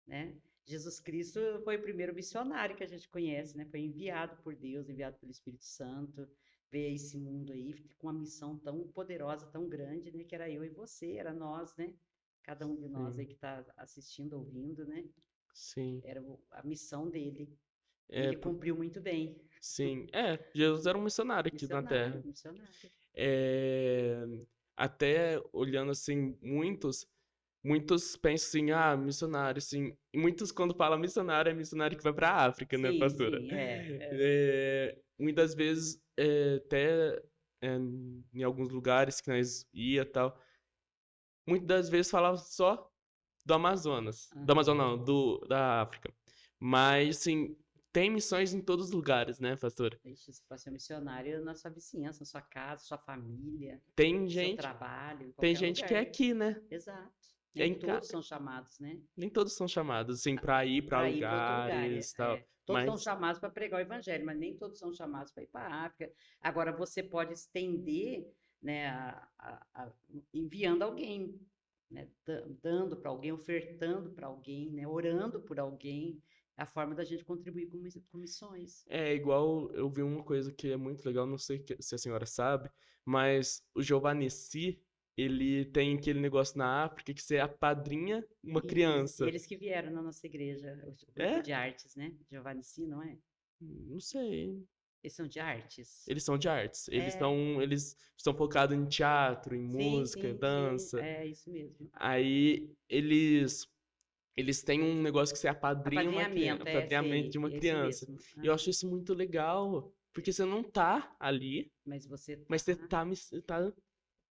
né? Jesus Cristo foi o primeiro missionário que a gente conhece, né? Foi enviado por Deus, enviado pelo Espírito Santo, veio a esse mundo aí com uma missão tão poderosa, tão grande, né? Que era eu e você, era nós, né? Cada um de nós aí Sim. que está assistindo, ouvindo, né? Sim. Era a missão dele. E É, ele cumpriu muito bem. sim. Jesus era um missionário aqui na Missionário, Terra. missionário. É, até olhando assim, muitos pensam assim, ah, missionário, assim. E muitos, quando falam missionário, é missionário que vai para a África, né, Sim, pastora? sim, é. Muitas vezes, até em alguns lugares que nós ia e tal, muitas das vezes falava só do Amazonas. Do Aham. Amazonas não, da África. Mas, assim, tem missões em todos os lugares, né, pastora? Deixa você pode ser missionário na sua vizinhança, na sua casa, sua família, Tem no seu gente, trabalho, em tem qualquer gente que é lugar. aqui, né? Exato. É Nem em ca... todos são chamados, né? Nem todos são chamados, assim, para ir para Para ir para outro lugar. lugares e tal. Todos são Mas chamados para pregar o evangelho, mas nem todos são chamados para ir para a África. Agora, você pode estender, né, enviando alguém, né, dando para alguém, ofertando para alguém, né, orando por alguém, a forma da gente contribuir com missões. é igual eu vi uma coisa que é muito legal, não sei se a senhora sabe, mas o Giovanni, ele tem aquele negócio na África que você apadrinha uma Isso, criança. eles que vieram na nossa igreja, o grupo É? de artes, né? Giovanni Si, não é? Não sei. Eles são de artes. Eles são de artes. É, Eles estão focados em teatro, em sim, música, sim, sim, dança. é isso mesmo. Aí eles têm um negócio que você apadrinha uma criança, Apadrinhamento, apadrinhamento de sei, uma é isso criança. mesmo. E eu Ah, acho isso muito legal, porque você não tá ali, mas você mas tá você tá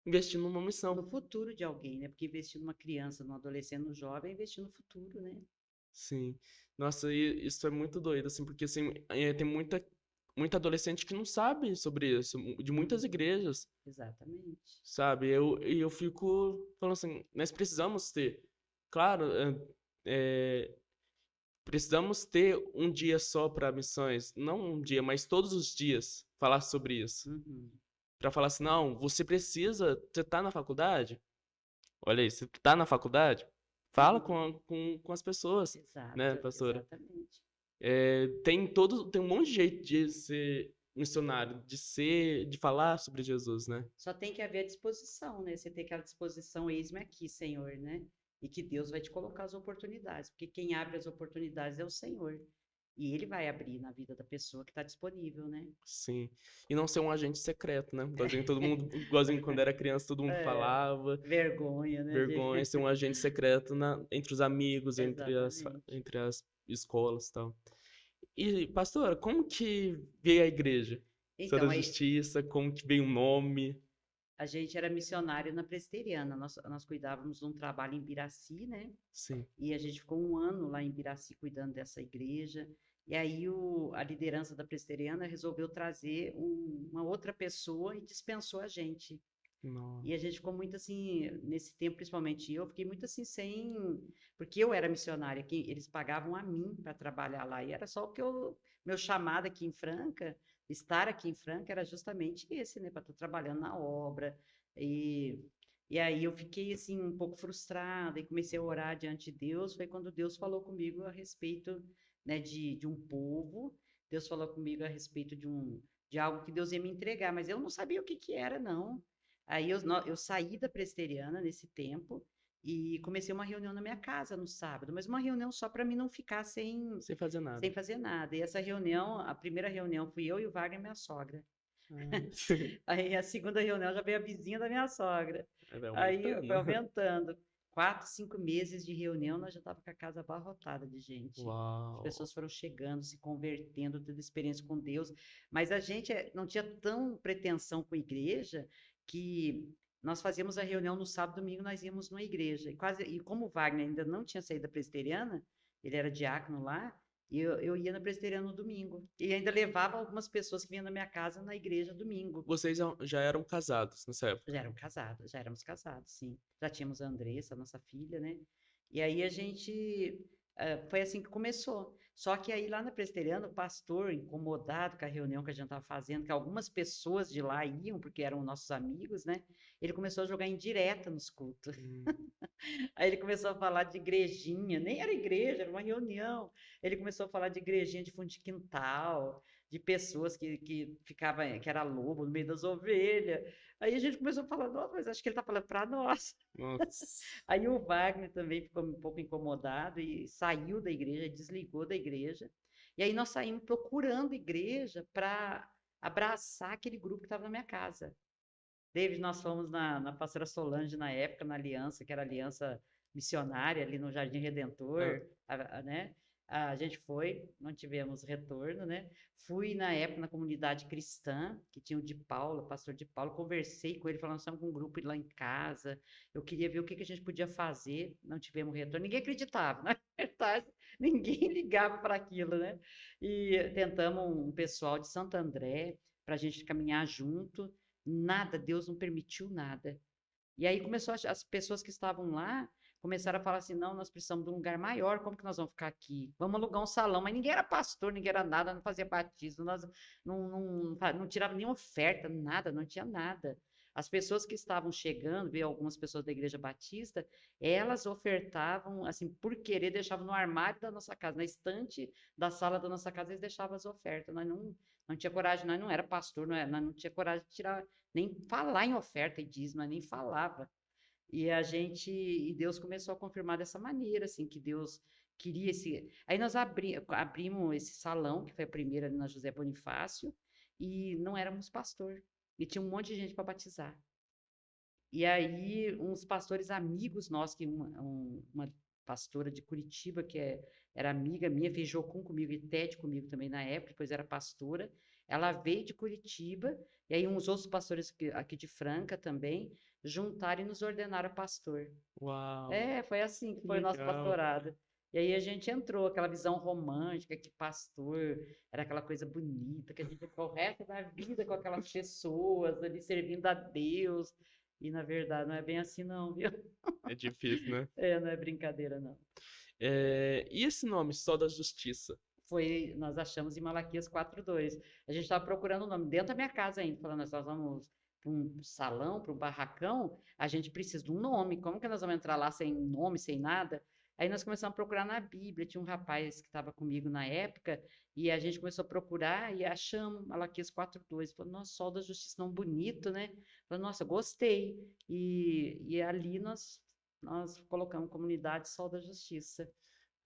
investindo numa no missão. futuro de alguém, né? Porque investir numa criança, num adolescente, num jovem, é investir no futuro, né? Sim. Nossa, e isso é muito doido, assim, porque assim, tem muita adolescente que não sabe sobre isso, de muitas Uhum, igrejas, exatamente. sabe? Eu fico falando assim, nós precisamos ter, claro, é, precisamos ter um dia só para missões, não um dia, mas todos os dias falar sobre isso. Uhum, Para falar assim, não, você tá na faculdade? Olha aí, você tá na faculdade? Fala uhum, com as pessoas, né, exato, pastora? exatamente. Tem um monte de jeito de ser missionário, de falar sobre Jesus, né? Só tem que haver a disposição, né? Você tem aquela disposição, eis-me aqui, Senhor, né? E que Deus vai te colocar as oportunidades, porque quem abre as oportunidades é o Senhor. E Ele vai abrir na vida da pessoa que está disponível, né? Sim. E não ser um agente secreto, né? Igualzinho todo mundo, igualzinho quando era criança, todo mundo É, falava. vergonha, né? Vergonha, ser um agente secreto entre os amigos, Exatamente. entre as escolas e tal. E, pastora, como que veio a igreja? Senhora Então, da aí, Justiça, como que veio o nome? a gente era missionário na Presteriana, nós cuidávamos de um trabalho em Biraci, né? Sim. E a gente ficou um ano lá em Biraci cuidando dessa igreja. E aí a liderança da Presteriana resolveu trazer uma outra pessoa e dispensou a gente. Não. E a gente ficou muito assim, nesse tempo, principalmente eu, fiquei muito assim sem. Porque eu era missionária, que eles pagavam a mim para trabalhar lá. E era só o que eu. Meu chamado aqui em Franca, estar aqui em Franca, era justamente esse, né? Para estar trabalhando na obra. E, e aí eu fiquei assim, um pouco frustrada e comecei a orar diante de Deus. Foi quando Deus falou comigo a respeito, né, de um povo. Deus falou comigo a respeito de algo que Deus ia me entregar, mas eu não sabia o que que era, não. Aí eu saí da presteriana nesse tempo e comecei uma reunião na minha casa no sábado, mas uma reunião só para mim não ficar Sem fazer sem nada. fazer nada. E essa reunião, a primeira reunião fui eu e o Wagner, minha sogra. Ah, Aí a segunda reunião já veio a vizinha da minha sogra. vai Aí foi aumentando. aumentando. 4, 5 meses de reunião, nós já estava com a casa abarrotada de gente. As Uau. pessoas foram chegando, se convertendo, tendo experiência com Deus. Mas a gente não tinha tão pretensão com a igreja que nós fazíamos a reunião no sábado e domingo, nós íamos numa igreja. E como o Wagner ainda não tinha saído da presbiteriana, ele era diácono lá, e eu ia na presbiteriana no domingo. E ainda levava algumas pessoas que vinham na minha casa na igreja domingo. Vocês já eram casados nessa época? Já éramos casados, sim. Já tínhamos a Andressa, a nossa filha, né? E aí a gente, foi assim que começou. Só que aí lá na presbiteriana, o pastor, incomodado com a reunião que a gente estava fazendo, que algumas pessoas de lá iam, porque eram nossos amigos, né? Ele começou a jogar indireta nos cultos. Hum. Aí ele começou a falar de igrejinha, nem era igreja, era uma reunião. Ele começou a falar de igrejinha de fundo de quintal, de pessoas que ficavam, que era lobo no meio das ovelhas. Aí a gente começou a falar, nossa, mas acho que ele está falando para nós. Nossa. Aí o Wagner também ficou um pouco incomodado e saiu da igreja, desligou da igreja. E aí nós saímos procurando igreja para abraçar aquele grupo que estava na minha casa. David, nós fomos na pastora Solange na época, na aliança, que era a aliança missionária ali no Jardim Ah, Redentor, né? A gente foi, não tivemos retorno, né? Fui na época na comunidade cristã, que tinha o de Paulo, o pastor de Paulo, conversei com ele, falando, nós estamos com um grupo lá em casa, eu queria ver o que a gente podia fazer, não tivemos retorno, ninguém acreditava, na verdade, ninguém ligava para aquilo, né? E tentamos um pessoal de Santo André, para a gente caminhar junto, nada, Deus não permitiu nada. E aí começou as pessoas que estavam lá começaram a falar assim, não, nós precisamos de um lugar maior, como que nós vamos ficar aqui? Vamos alugar um salão, mas ninguém era pastor, ninguém era nada, não fazia batismo, nós não tirava nenhuma oferta, nada, não tinha nada. As pessoas que estavam chegando, veio algumas pessoas da Igreja Batista, elas ofertavam, assim, por querer, deixavam no armário da nossa casa, na estante da sala da nossa casa, eles deixavam as ofertas. Nós não tinha coragem, nós não era pastor, nós não tinha coragem de tirar, nem falar em oferta e dízimo, nós nem falava. E Deus começou a confirmar dessa maneira, assim, que Deus queria esse. Aí nós abrimos esse salão, que foi a primeira ali na José Bonifácio, e não éramos pastor. E tinha um monte de gente para batizar. E aí, uns pastores amigos nossos, que uma pastora de Curitiba, era amiga minha, fez jocum comigo e TED comigo também na época, depois era pastora. Ela veio de Curitiba, e aí uns outros pastores aqui de Franca também, juntaram e nos ordenaram pastor. uau, É, foi assim que que foi o nosso legal. pastorado. E aí a gente entrou, aquela visão romântica, que pastor era aquela coisa bonita, que a gente ficou o resto da vida com aquelas pessoas ali servindo a Deus. E na verdade não é bem assim não, viu? É difícil, né? É, não é brincadeira não. E esse nome, Sol da Justiça? Nós achamos em Malaquias 4:2. A gente estava procurando o nome dentro da minha casa ainda, falando, nós vamos para um salão, para um barracão, a gente precisa de um nome. Como que nós vamos entrar lá sem nome, sem nada? Aí nós começamos a procurar na Bíblia. Tinha um rapaz que estava comigo na época, e a gente começou a procurar e achamos Malaquias 4:2. Falou, nossa, Sol da Justiça, não bonito, né? Falei, nossa, gostei. E ali nós colocamos comunidade Sol da Justiça.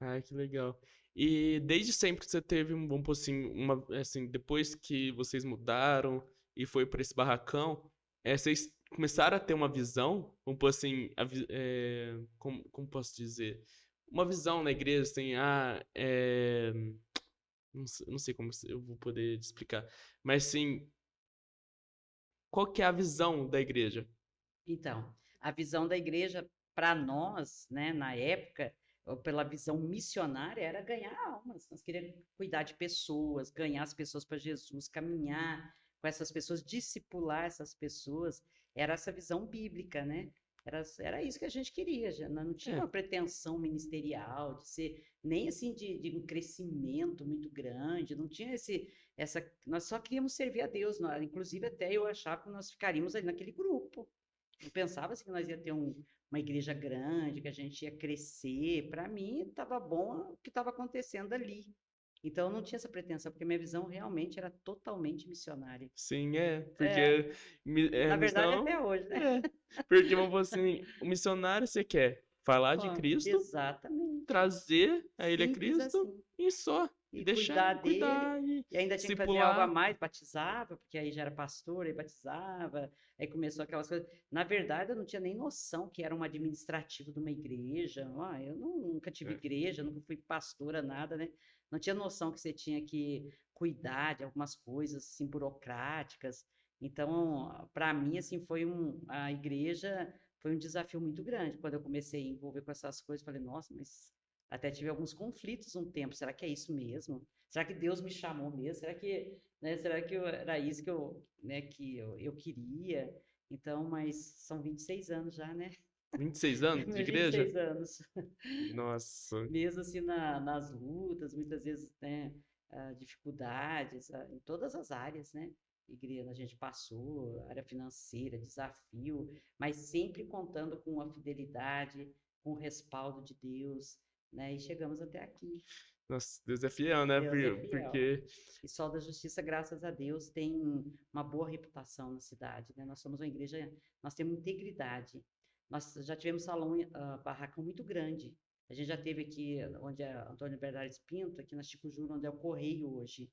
Ai, que legal. E desde sempre que você teve vamos pôr assim, assim, depois que vocês mudaram e foi para esse barracão, vocês começaram a ter uma visão, vamos pôr assim, como posso dizer? Uma visão na igreja, assim, não sei como eu vou poder te explicar, mas assim, qual que é a visão da igreja? Então, a visão da igreja para nós, né, na época, ou pela visão missionária, era ganhar almas. Nós queríamos cuidar de pessoas, ganhar as pessoas para Jesus, caminhar com essas pessoas, discipular essas pessoas. Era essa visão bíblica, né? Era isso que a gente queria, já não tinha É, uma pretensão ministerial de ser nem assim de um crescimento muito grande, não tinha nós só queríamos servir a Deus, inclusive até eu achava que nós ficaríamos ali naquele grupo. Não pensava assim que nós ia ter uma igreja grande, que a gente ia crescer. Para mim, estava bom o que estava acontecendo ali. Então, eu não tinha essa pretensão, porque minha visão realmente era totalmente missionária. sim, É, porque na verdade, missão, até hoje, né? é, porque vamos pôr assim, o missionário você quer falar de Ó, Cristo, exatamente. trazer a ele a Simples Cristo assim. e só. E E deixar cuidar dele, cuidar e e ainda tinha que fazer algo a discipular. mais, batizava, porque aí já era pastor, aí batizava, aí começou aquelas coisas. Na verdade, eu não tinha nem noção que era um administrativo de uma igreja. Eu nunca tive É. igreja, nunca fui pastora, nada, né? Não tinha noção que você tinha que cuidar de algumas coisas assim, burocráticas. Então, para mim, assim, a igreja foi um desafio muito grande. Quando eu comecei a envolver com essas coisas, falei, nossa, mas até tive alguns conflitos um tempo. Será que é isso mesmo? Será que Deus me chamou mesmo? Será que era isso que eu queria? Então, mas são 26 anos já, né? 26 anos de vinte e igreja? seis anos. Nossa, Mesmo assim nas lutas, muitas vezes, né, dificuldades, em todas as áreas, né? Igreja a gente passou, área financeira, desafio, mas sempre contando com a fidelidade, com o respaldo de Deus, né? E chegamos até aqui. nossa, Deus é fiel, né? Deus é fiel. Porque, E Sol da Justiça, graças a Deus, tem uma boa reputação na cidade, né? Nós somos uma igreja, nós temos integridade. Nós já tivemos barracão muito grande. A gente já teve aqui, onde é Antônio Bernardes Pinto, aqui na Chico Júnior, onde é o Correio hoje.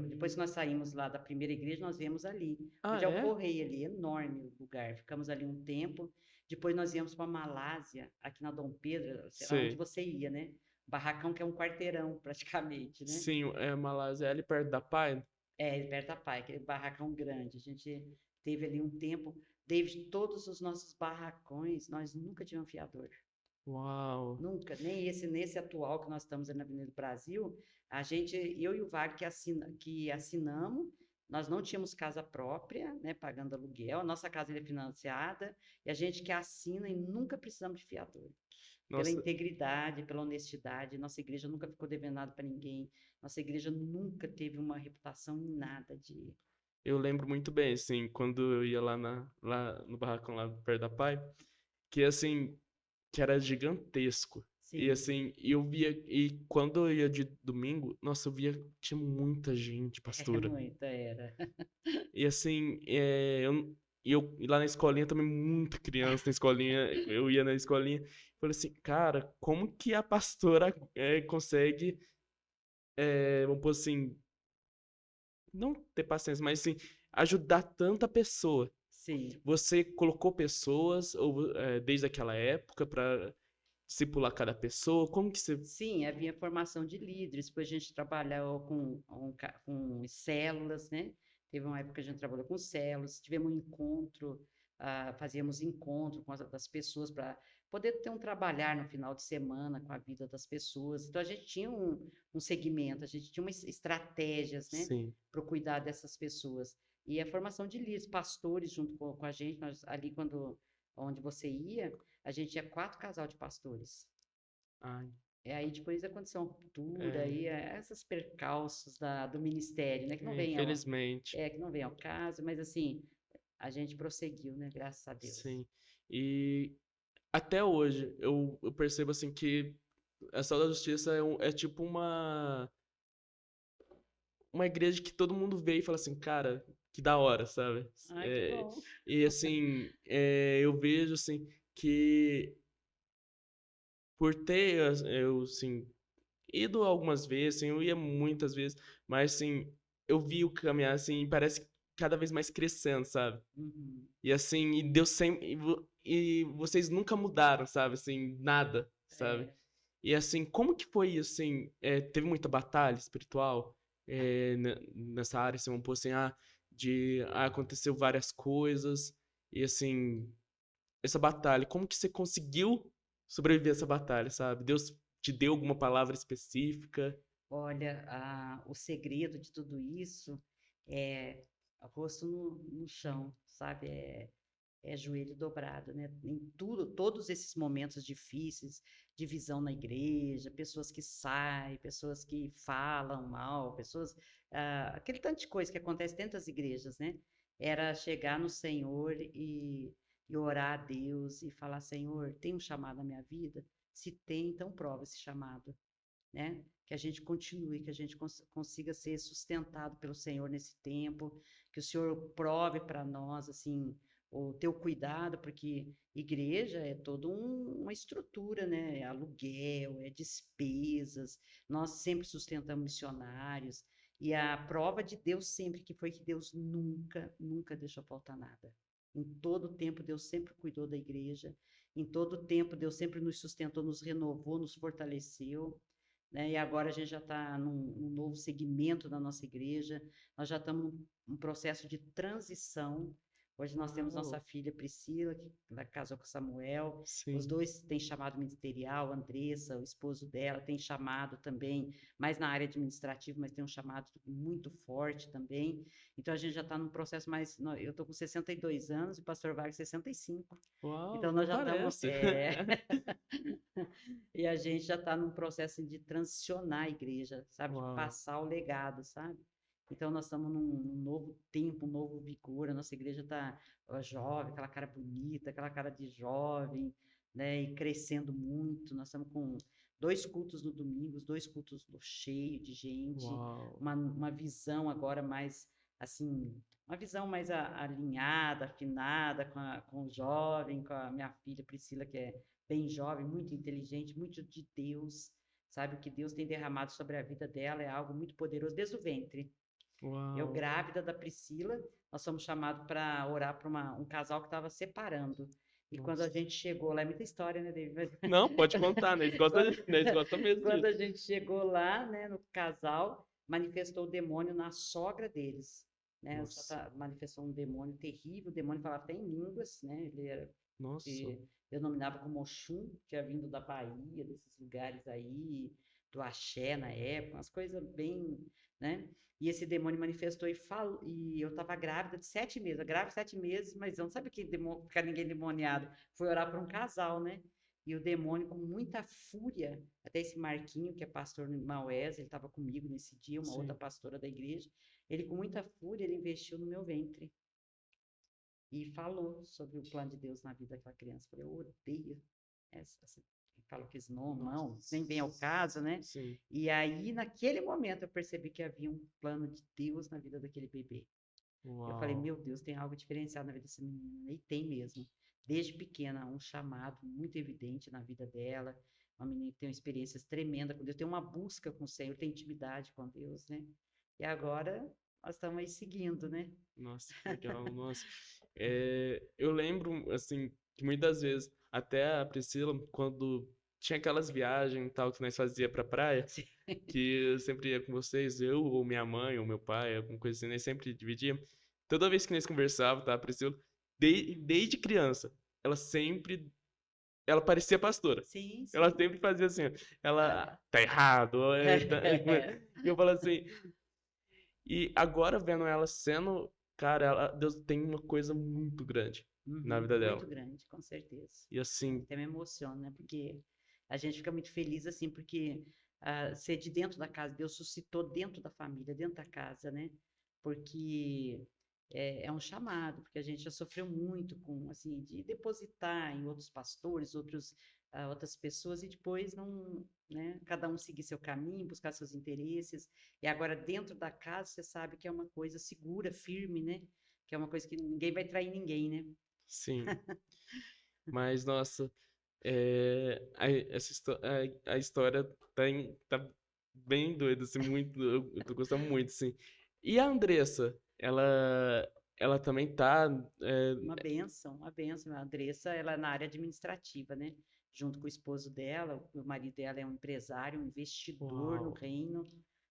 Depois que nós saímos lá da primeira igreja, nós viemos ali, ah, onde é o é? Correio ali, enorme o lugar. Ficamos ali um tempo. Depois nós viemos para Malásia, aqui na Dom Pedro, sei lá onde Sei. você ia, né? Barracão que é um quarteirão, praticamente, né? Sim, é Malásia, é ali perto da Pai? É, perto da Pai, aquele barracão grande. A gente teve ali um tempo. David, todos os nossos barracões, nós nunca tivemos fiador. Uau. Nunca. Nem nesse atual que nós estamos ali na Avenida do Brasil, eu e o Wagner que assinamos, nós não tínhamos casa própria, né, pagando aluguel, a nossa casa é financiada, e a gente que assina e nunca precisamos de fiador. Pela Nossa, integridade, pela honestidade, nossa igreja nunca ficou devendo nada para ninguém, nossa igreja nunca teve uma reputação em nada de. eu lembro muito bem, assim, quando eu ia lá no barracão lá perto da Pai, que assim, que era gigantesco. E Sim, assim, eu via, e quando eu ia de domingo, nossa, eu via, tinha muita gente, é pastora. muita, era. E assim, e lá na escolinha também, muita criança na escolinha, eu ia na escolinha, falei assim, cara, como que a pastora consegue, vamos pôr assim, não ter paciência, mas assim, ajudar tanta pessoa? Sim. Você colocou pessoas, ou desde aquela época, para discipular cada pessoa? Como que você. Sim, havia formação de líderes, depois a gente trabalhou com células, né? Teve uma época que a gente trabalhou com células, tivemos um encontro, fazíamos encontro das pessoas para poder ter um trabalhar no final de semana com a vida das pessoas. Então a gente tinha um segmento, a gente tinha umas estratégias, né, Sim. para cuidar dessas pessoas. E a formação de líderes, pastores junto com a gente, ali onde você ia, a gente tinha 4 casal de pastores. Ai, Aí depois aconteceu uma ruptura, é, aí esses percalços do ministério, né, infelizmente, que não vem ao caso, mas assim, a gente prosseguiu, né, graças a Deus. sim. E até hoje, eu percebo assim que a Sala da Justiça é tipo uma igreja que todo mundo vê e fala assim, cara, que da hora, sabe? Ai, que É, bom. e assim, eu vejo assim que por ter eu assim ido algumas vezes, assim, eu ia muitas vezes, mas assim, eu vi o caminhar assim, e parece cada vez mais crescendo, sabe? Uhum. E assim, e Deus sempre e vocês nunca mudaram, sabe? Assim, nada, sabe? É, E assim, como que foi assim? Teve muita batalha espiritual nessa área, assim, vamos pôr assim, aconteceu várias coisas, e assim, essa batalha, como que você conseguiu sobreviver a essa batalha, sabe? Deus te deu alguma palavra específica? olha, o segredo de tudo isso é rosto no chão, sabe? É joelho dobrado, né? Em tudo, todos esses momentos difíceis, divisão na igreja, pessoas que saem, pessoas que falam mal, aquele tanto de coisa que acontece dentro das igrejas, né? Era chegar no Senhor e orar a Deus e falar, Senhor, tem um chamado na minha vida? Se tem, então prova esse chamado, né? Que a gente continue, que a gente consiga ser sustentado pelo Senhor nesse tempo, que o Senhor prove para nós, assim, o teu cuidado, porque igreja é toda uma estrutura, né? É aluguel, é despesas, nós sempre sustentamos missionários, e a prova de Deus sempre que foi que Deus nunca, nunca deixou faltar nada. Em todo o tempo, Deus sempre cuidou da igreja, em todo o tempo, Deus sempre nos sustentou, nos renovou, nos fortaleceu, né? E agora a gente já está num novo segmento da nossa igreja, nós já estamos num processo de transição. Hoje nós temos nossa Uau, filha Priscila, que ela casou com Samuel, os sim. dois têm chamado ministerial, a Andressa, o esposo dela, tem chamado também, mais na área administrativa, mas tem um chamado muito forte também. Então a gente já está num processo mais. Eu estou com 62 anos e o pastor Wagner 65. Uau, Então não nós já estamos. parece. E a gente já está num processo de transicionar a igreja, sabe? De Uau, passar o legado, sabe? Então nós estamos num novo tempo, um novo vigor. A nossa igreja está jovem, aquela cara bonita, aquela cara de jovem, né? E crescendo muito. Nós estamos com 2 cultos no domingo, os 2 cultos cheio de gente, uau. uma visão agora mais assim, uma visão mais alinhada, afinada com o jovem, com a minha filha Priscila, que é bem jovem, muito inteligente, muito de Deus, sabe? O que Deus tem derramado sobre a vida dela é algo muito poderoso desde o ventre. Eu, Uau. grávida da Priscila, nós fomos chamados para orar para um casal que estava separando. E quando a Nossa. gente chegou lá, é muita história, né, David? Não, pode contar, né? Eles gostam, Quando, eles gostam mesmo quando disso. a gente chegou lá, né, no casal, manifestou o demônio na sogra deles. Né, Nossa, manifestou um demônio terrível, o demônio falava até em línguas, né, ele era nossa, que denominava como Oxum, que tinha vindo da Bahia, desses lugares aí, do axé na época, umas coisas bem, né? E esse demônio manifestou e eu estava grávida de 7 meses, grávida de 7 meses, mas não sabe que ficar ninguém demoniado. Foi orar para um casal, né? E o demônio, com muita fúria, até esse Marquinho, que é pastor no Maués, ele estava comigo nesse dia, uma outra sim. pastora da igreja, ele com muita fúria, ele investiu no meu ventre e falou sobre o plano de Deus na vida daquela criança. Eu falei, eu odeio essa. Falo que isso não, nem vem ao Nossa, caso, né? sim. E aí, naquele momento, eu percebi que havia um plano de Deus na vida daquele bebê. Eu falei, Uau. meu Deus, tem algo diferenciado na vida dessa menina. E tem mesmo. Desde pequena, um chamado muito evidente na vida dela. Uma menina que tem uma experiências tremenda com Deus, tem uma busca com o Senhor, tem intimidade com Deus, né? E agora, nós estamos aí seguindo, né? Nossa, que legal, nossa. Eu lembro, assim, que muitas vezes, até a Priscila, quando tinha aquelas viagens e tal que nós fazia pra praia, Sim. que eu sempre ia com vocês, eu ou minha mãe ou meu pai, alguma coisa assim, nós sempre dividia. Toda vez que nós conversávamos, tá, a Priscila, desde criança, ela sempre, ela parecia pastora. Sim, Ela sim. sempre fazia assim, ó, ela É. tá errado, e eu falo assim, e agora vendo ela sendo, cara, Deus tem uma coisa muito grande na Uhum, vida muito dela. grande, com certeza. E assim, Até me emociona, né? Porque a gente fica muito feliz, assim, porque ser de dentro da casa, Deus suscitou dentro da família, dentro da casa, né? Porque é um chamado, porque a gente já sofreu muito com, assim, de depositar em outros pastores, outras pessoas, e depois não, né? Cada um seguir seu caminho, buscar seus interesses. E agora, dentro da casa, você sabe que é uma coisa segura, firme, né? Que é uma coisa que ninguém vai trair ninguém, né? sim. Mas, nossa, a história tá bem doida, assim, muito, eu tô gostando muito, assim. E a Andressa, ela também tá, é, Uma benção, uma benção. A Andressa, ela é na área administrativa, né? Junto com o esposo dela, o marido dela é um empresário, um investidor no uau, reino,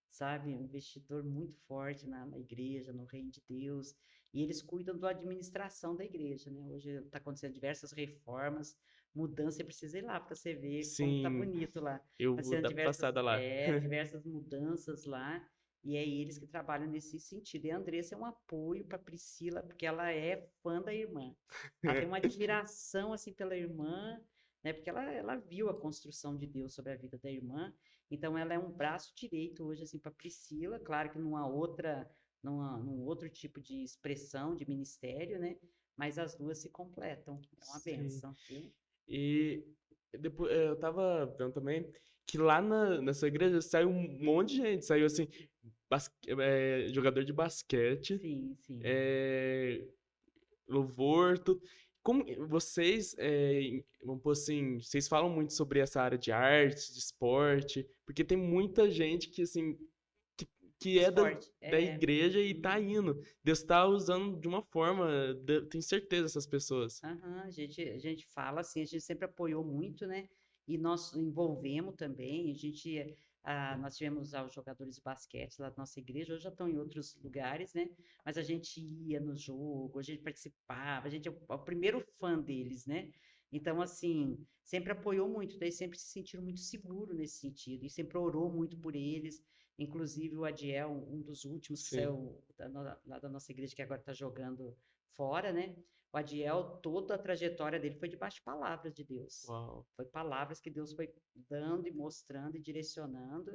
sabe? Um investidor muito forte na igreja, no reino de Deus. E eles cuidam da administração da igreja, né? Hoje está acontecendo diversas reformas, mudança, você precisa ir lá para você ver como está sim, bonito lá. eu Está vou sendo dar passada lá. diversas mudanças lá. E é eles que trabalham nesse sentido. E a Andressa é um apoio para Priscila, porque ela é fã da irmã. Ela tem uma admiração assim pela irmã, né? Porque ela viu a construção de Deus sobre a vida da irmã. Então ela é um braço direito hoje assim para Priscila, claro que num outro tipo de expressão, de ministério, né? Mas as duas se completam. É uma Sim. benção, viu? E depois, eu tava vendo também que lá nessa igreja saiu um monte de gente. Saiu assim, jogador de basquete, Sim, sim. é, louvor, tudo. Como vocês, vamos pôr assim, vocês falam muito sobre essa área de arte, de esporte, porque tem muita gente que assim que, que é Esporte. da igreja e tá Uhum. indo. Deus tá usando de uma forma, tenho certeza essas pessoas. Aham, a gente fala assim, a gente sempre apoiou muito, né? E nós envolvemos também, a gente nós tivemos os jogadores de basquete lá da nossa igreja, hoje já estão em outros lugares, né? Mas a gente ia no jogo, a gente participava, a gente é o primeiro fã deles, né? Então, assim, sempre apoiou muito, daí sempre se sentiram muito seguros nesse sentido, e sempre orou muito por eles. Inclusive o Adiel, um dos últimos que Sim. saiu lá da nossa igreja, que agora está jogando fora, né? O Adiel, toda a trajetória dele foi debaixo de palavras de Deus. Uau. Foi palavras que Deus foi dando e mostrando e direcionando.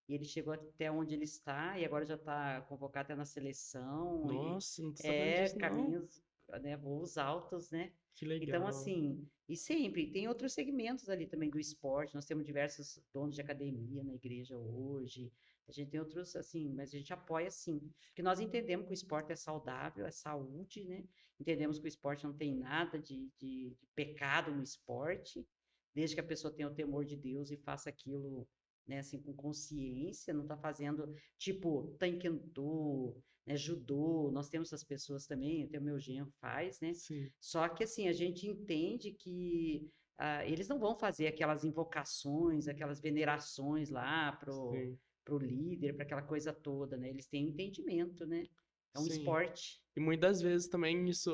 E ele chegou até onde ele está, e agora já está convocado até na seleção. E Nossa, não tô sabendo disso, não. caminhos, né, voos altos, né? Que Então, legal. assim, e sempre tem outros segmentos ali também do esporte. Nós temos diversos donos de academia na igreja hoje. A gente tem outros, assim, mas a gente apoia sim. Porque nós entendemos que o esporte é saudável, é saúde, né? Entendemos que o esporte não tem nada de pecado no esporte, desde que a pessoa tenha o temor de Deus e faça aquilo, né, assim, com consciência, não está fazendo, tipo, taekwondo, né, judô, nós temos essas pessoas também, até o meu genro faz, né? Sim, Só que, assim, a gente entende que eles não vão fazer aquelas invocações, aquelas venerações lá sim, pro líder, para aquela coisa toda, né? Eles têm entendimento, né? É um sim. esporte. E muitas vezes também isso,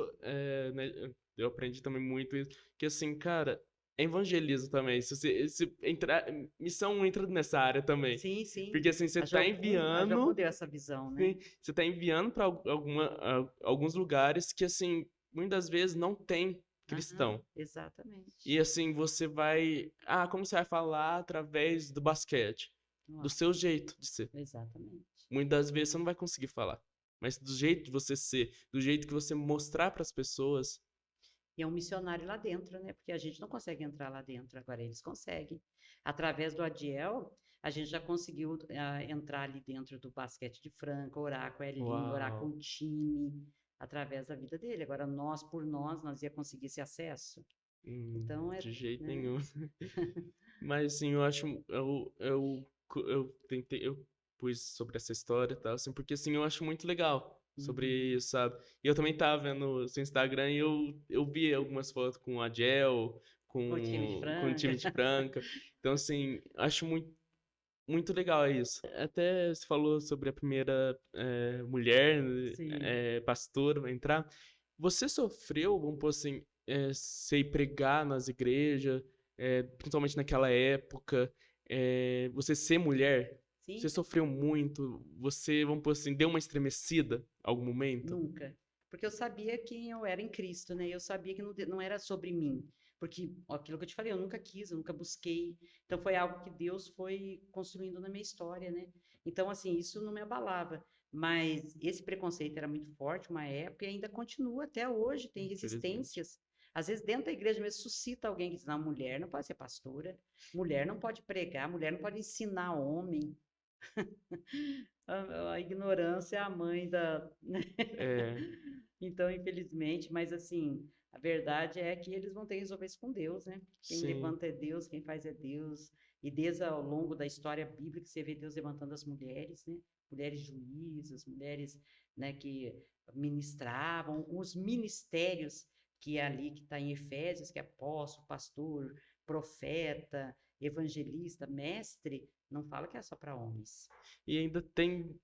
né, eu aprendi também muito isso, que assim, cara, é evangelismo também. Se entrar, missão entra nessa área também. Sim, sim. Porque assim, você tá A Jocum enviando, deu essa visão, né? sim, você tá enviando para alguns lugares que assim, muitas vezes não tem Aham, cristão. E exatamente. assim, você vai, como você vai falar através do basquete? Do Uau, seu jeito de ser. exatamente. Muitas vezes você não vai conseguir falar, mas do jeito de você ser, do jeito que você mostrar para as pessoas. E é um missionário lá dentro, né? Porque a gente não consegue entrar lá dentro, agora eles conseguem. Através do Adiel, a gente já conseguiu entrar ali dentro do basquete de Franca, orar com a Elinho, orar com Uau. o time, através da vida dele. Agora, nós por nós ia conseguir esse acesso. Então, De jeito né? nenhum. Mas assim, eu acho, eu tentei, eu pus sobre essa história e tal, assim, porque assim, eu acho muito legal Uhum. sobre isso, sabe? E eu também tava vendo o seu Instagram e eu vi algumas fotos com a Jel, Com o time de com o time Franca. de Franca. Então, assim, acho muito legal isso. Até você falou sobre a primeira mulher, Sim. pastora, a entrar. Você sofreu, vamos pôr assim, sei pregar nas igrejas, principalmente naquela época, você ser mulher, você Sim, sofreu muito, você, vamos pôr assim, deu uma estremecida algum momento? nunca. Porque eu sabia quem eu era em Cristo, né? Eu sabia que não era sobre mim. Porque ó, aquilo que eu te falei, eu nunca quis, eu nunca busquei. Então foi algo que Deus foi construindo na minha história, né? Então, assim, isso não me abalava. Mas esse preconceito era muito forte uma época e ainda continua até hoje, tem Infelizmente. resistências. Às vezes, dentro da igreja mesmo, suscita alguém que diz: não, mulher não pode ser pastora, mulher não pode pregar, mulher não pode ensinar homem. A ignorância é a mãe da, né? É, Então, infelizmente, mas assim, a verdade é que eles vão ter que resolver isso com Deus, né? Quem sim. levanta é Deus, quem faz é Deus. E desde ao longo da história bíblica, você vê Deus levantando as mulheres, né? Mulheres juízas, mulheres, né, que ministravam, os ministérios que é ali que está em Efésios, que é apóstolo, pastor, profeta, evangelista, mestre, não fala que é só para homens. E ainda tem,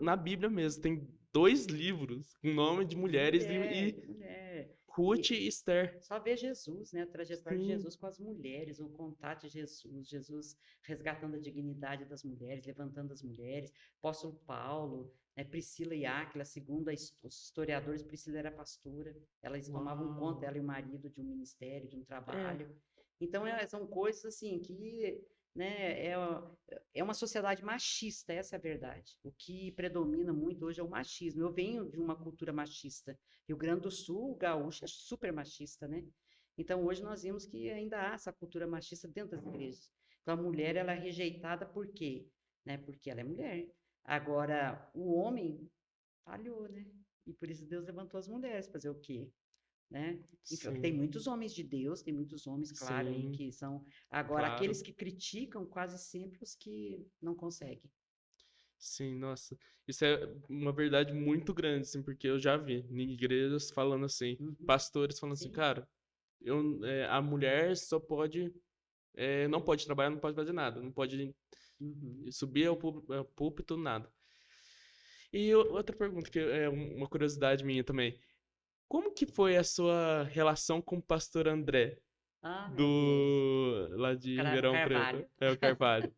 na Bíblia mesmo, tem dois livros com nome de mulheres De e mulher. Ruth E e Esther. só ver Jesus, né? A trajetória de Sim. Jesus com as mulheres, o contato de Jesus, Jesus resgatando a dignidade das mulheres, levantando as mulheres, apóstolo Paulo, né? Priscila e Áquila, segundo os historiadores, Priscila era pastora, elas tomavam conta, Uau. ela e o marido, de um ministério, de um É, trabalho. Então, são coisas assim que, né, é uma sociedade machista, essa é a verdade. O que predomina muito hoje é o machismo. Eu venho de uma cultura machista. Rio Grande do Sul, o gaúcho é super machista, né? Então, hoje nós vimos que ainda há essa cultura machista dentro das igrejas. Então, a mulher, ela é rejeitada por quê? Né? Porque ela é mulher. Agora, o homem falhou, né? E por isso Deus levantou as mulheres, fazer o quê? Né? Enfim, tem sim, muitos homens de Deus, tem muitos homens, claro, aí sim, que são. Agora, claro. aqueles que criticam, quase sempre os que não conseguem. Sim, nossa. Isso é uma verdade muito grande, assim, porque eu já vi em igrejas falando assim, Uhum, pastores falando assim, sim, cara, a mulher só pode, não pode trabalhar, não pode fazer nada, não pode. Uhum. E subir ao púlpito, nada. E outra pergunta, que é uma curiosidade minha também. Como que foi a sua relação com o pastor André, Ah, meu Deus. lá de O Ribeirão Preto? Carvalho. É o Carvalho,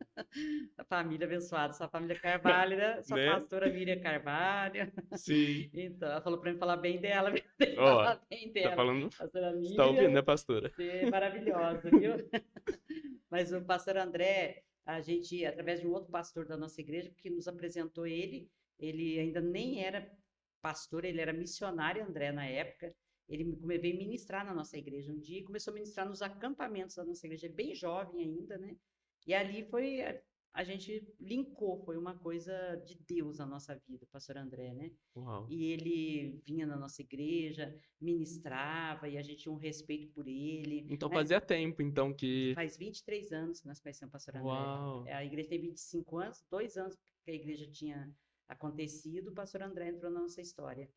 A família abençoada, sua família Carvalho, né? Sua né? pastora Miriam Carvalho. Sim. Então, ela falou para mim falar bem dela, viu? Tem que Ó, falar bem tá dela. falando, Pastora você tá ouvindo, Miriam, né, pastora? você é maravilhosa, viu? Mas o pastor André, a gente, através de um outro pastor da nossa igreja, que nos apresentou ele ainda nem era pastor, ele era missionário André na época. Veio ministrar na nossa igreja um dia e começou a ministrar nos acampamentos da nossa igreja, ele bem jovem ainda, né? E ali foi, a gente linkou, foi uma coisa de Deus na nossa vida, o pastor André, né? Uau. E ele vinha na nossa igreja, ministrava, e a gente tinha um respeito por ele, Então né? fazia tempo, então, que... Faz 23 anos que nós conhecemos o pastor André. Uau. A igreja tem 25 anos, 2 anos que a igreja tinha acontecido, o pastor André entrou na nossa história.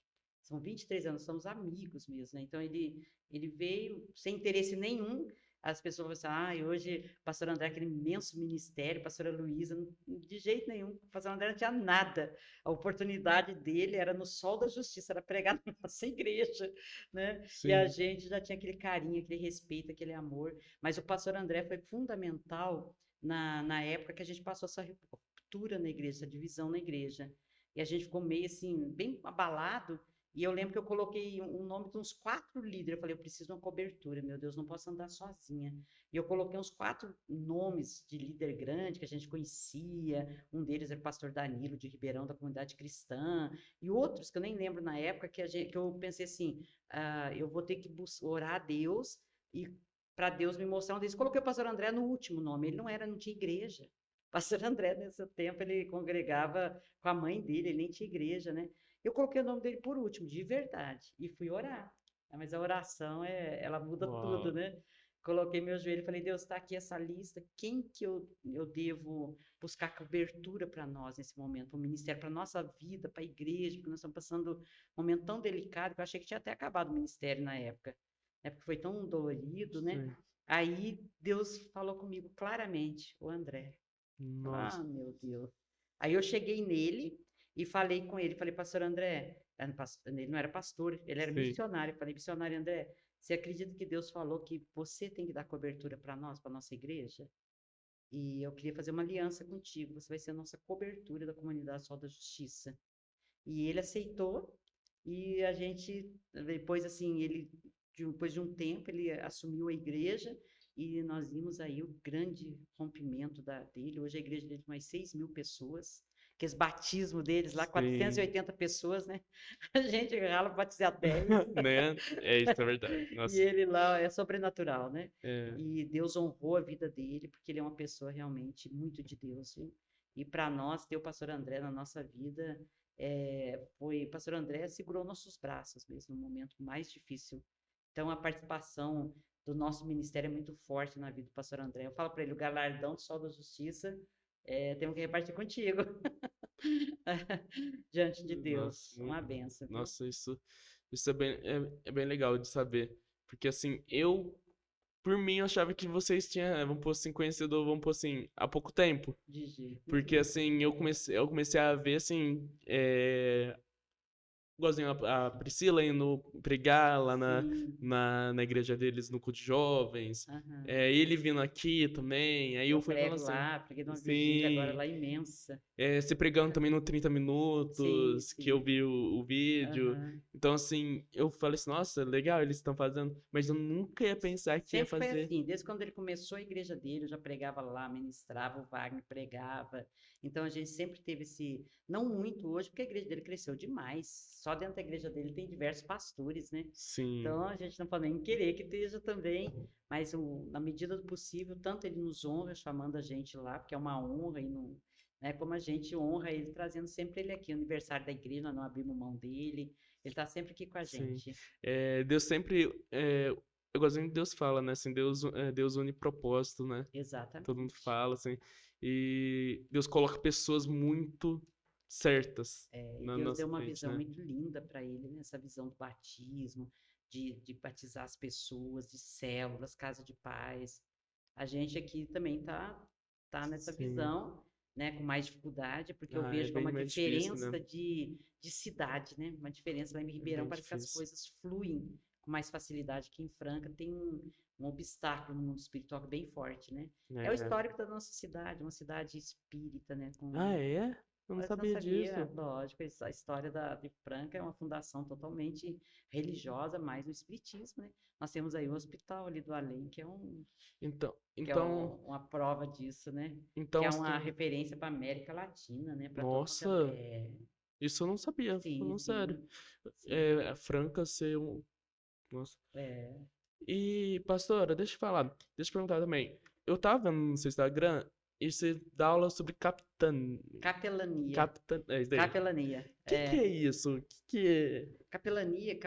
São 23 anos, somos amigos mesmo, né? Então ele veio sem interesse nenhum. As pessoas falam assim, hoje o pastor André, aquele imenso ministério, a pastora Luísa, de jeito nenhum, o pastor André não tinha nada. A oportunidade dele era no sol da justiça, era pregar na nossa igreja, né? E a Sim. gente já tinha aquele carinho, aquele respeito, aquele amor. Mas o pastor André foi fundamental na época que a gente passou essa ruptura na igreja, essa divisão na igreja. E a gente ficou meio assim, bem abalado. E eu lembro que eu coloquei um nome de uns 4 líderes. Eu falei, eu preciso de uma cobertura, meu Deus, não posso andar sozinha. E eu coloquei uns 4 nomes de líder grande que a gente conhecia. Um deles era o pastor Danilo de Ribeirão, da comunidade cristã. E outros que eu nem lembro na época, que eu pensei assim, eu vou ter que orar a Deus e para Deus me mostrar um deles. Coloquei o pastor André no último nome, ele não tinha igreja. O pastor André, nesse tempo, ele congregava com a mãe dele, ele nem tinha igreja, né? Eu coloquei o nome dele por último, de verdade, e fui orar. Mas a oração, ela muda tudo, Uau. né? Coloquei meu joelho e falei, Deus, está aqui essa lista, quem que eu devo buscar cobertura para nós nesse momento, para o ministério, para a nossa vida, para a igreja, porque nós estamos passando um momento tão delicado que eu achei que tinha até acabado o ministério na época, né? Porque foi tão dolorido, né? Sim. Aí Deus falou comigo claramente, o André. Nossa. Ah, meu Deus. Aí eu cheguei nele e falei com ele, falei, pastor André, ele não era pastor, ele era Sim. missionário. Eu falei, missionário André, você acredita que Deus falou que você tem que dar cobertura para nós, para nossa igreja? E eu queria fazer uma aliança contigo, você vai ser a nossa cobertura da comunidade Sol da Justiça. E ele aceitou, e a gente, depois assim, depois de um tempo, ele assumiu a igreja, e nós vimos aí o grande rompimento dele. Hoje a igreja dele tem mais 6.000 pessoas, que esse batismo deles lá, Sim. 480 pessoas, né? A gente rala para batizar 10. Né? É, isso é verdade. E Nossa. ele lá é sobrenatural, né? É. E Deus honrou a vida dele, porque ele é uma pessoa realmente muito de Deus, viu? E para nós, ter o pastor André na nossa vida, o pastor André segurou nossos braços mesmo no momento mais difícil. Então, a participação do nosso ministério é muito forte na vida do pastor André. Eu falo para ele, o galardão do Sol da Justiça, temos que repartir contigo, diante de Nossa, Deus. Uma benção, viu? nossa, isso é bem legal de saber. Porque assim, por mim, eu achava que vocês tinham, vamos pôr assim, conhecido, vamos pôr assim, há pouco tempo. De jeito Porque nenhum. assim, eu comecei a ver assim, igualzinho a Priscila indo pregar lá na, Sim, na, na igreja deles no culto de jovens. aham. Ele vindo aqui também. Aí Eu eu fui falando prego assim, lá, preguei numa vigília agora sim. lá imensa. Você pregando também no 30 Sim, minutos, que eu sim. vi o vídeo. Aham. Então, assim, eu falei assim, nossa, legal, eles estão fazendo. Mas eu nunca ia pensar que ia Sempre foi fazer. assim, desde quando ele começou a igreja dele, eu já pregava lá, ministrava, o Wagner pregava. Então a gente sempre teve não muito hoje, porque a igreja dele cresceu demais. Só dentro da igreja dele tem diversos pastores, né? Sim, Então a gente não pode nem querer que esteja também, mas na medida do possível, tanto ele nos honra chamando a gente lá, porque é uma honra, e não, né, como a gente honra ele trazendo sempre ele aqui, aniversário da igreja, nós não abrimos mão dele, ele está sempre aqui com a sim. gente. Deus sempre. Igualzinho que Deus fala, né? Assim, Deus une propósito, né? Todo mundo Exatamente. fala, assim. E Deus coloca pessoas muito certas E na Deus nossa deu uma frente, visão né? muito linda para ele, né? Essa visão do batismo, de batizar as pessoas, de células, casa de paz. A gente aqui também tá nessa Sim. visão, né, com mais dificuldade, porque eu Ah, é vejo que é bem uma mais difícil, né? diferença de cidade, né? Uma diferença lá em É Ribeirão, bem parece que as difícil. coisas fluem com mais facilidade que em Franca tem um obstáculo no mundo espiritual bem forte, né? É o É. histórico da nossa cidade, uma cidade espírita, né? Ah, Com é? Eu não Mas não sabia sabia, disso. lógico, a história de Franca é uma fundação totalmente religiosa, mais no espiritismo, né? Nós temos aí o Hospital ali do Além, Então, que é então, uma prova disso, né? Que então é uma assim, referência para a América Latina, né? Para todo quanto nossa, isso eu não sabia, sim, falando sério. sim, sim, É, a Franca ser um. Nossa. é, E, pastora, deixa eu falar, deixa eu perguntar também. Eu tava vendo no seu Instagram e você dá aula sobre capelania, capitã, é isso daí. capelania, Que é isso? Que é? capelania,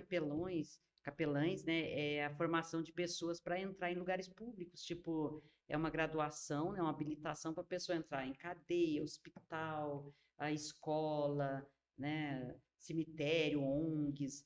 capelães, né, é a formação de pessoas para entrar em lugares públicos, tipo, é uma graduação, né, uma habilitação para a pessoa entrar em cadeia, hospital, a escola, né, cemitério, ONGs,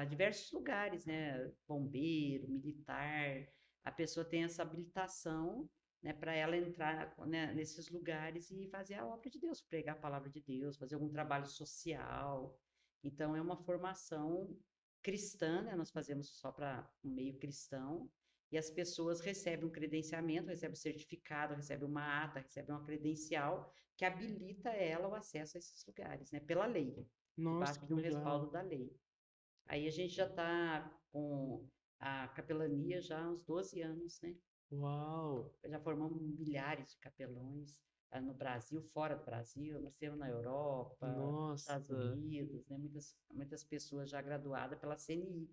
diversos lugares, né, bombeiro, militar, a pessoa tem essa habilitação, né, para ela entrar, né, nesses lugares e fazer a obra de Deus, pregar a palavra de Deus, fazer algum trabalho social. Então, é uma formação cristã, né? Nós fazemos só para o meio cristão, e as pessoas recebem um credenciamento, recebem um certificado, recebem uma ata, recebem uma credencial que habilita ela o acesso a esses lugares, né? Pela lei, Nossa, debaixo que de um legal. respaldo da lei. Aí a gente já está com a capelania já há uns 12 anos, né? Uau. Já formamos milhares de capelões no Brasil, fora do Brasil, nós temos na Europa, Estados Nossa. Unidos, né? Muitas pessoas já graduadas pela CNI.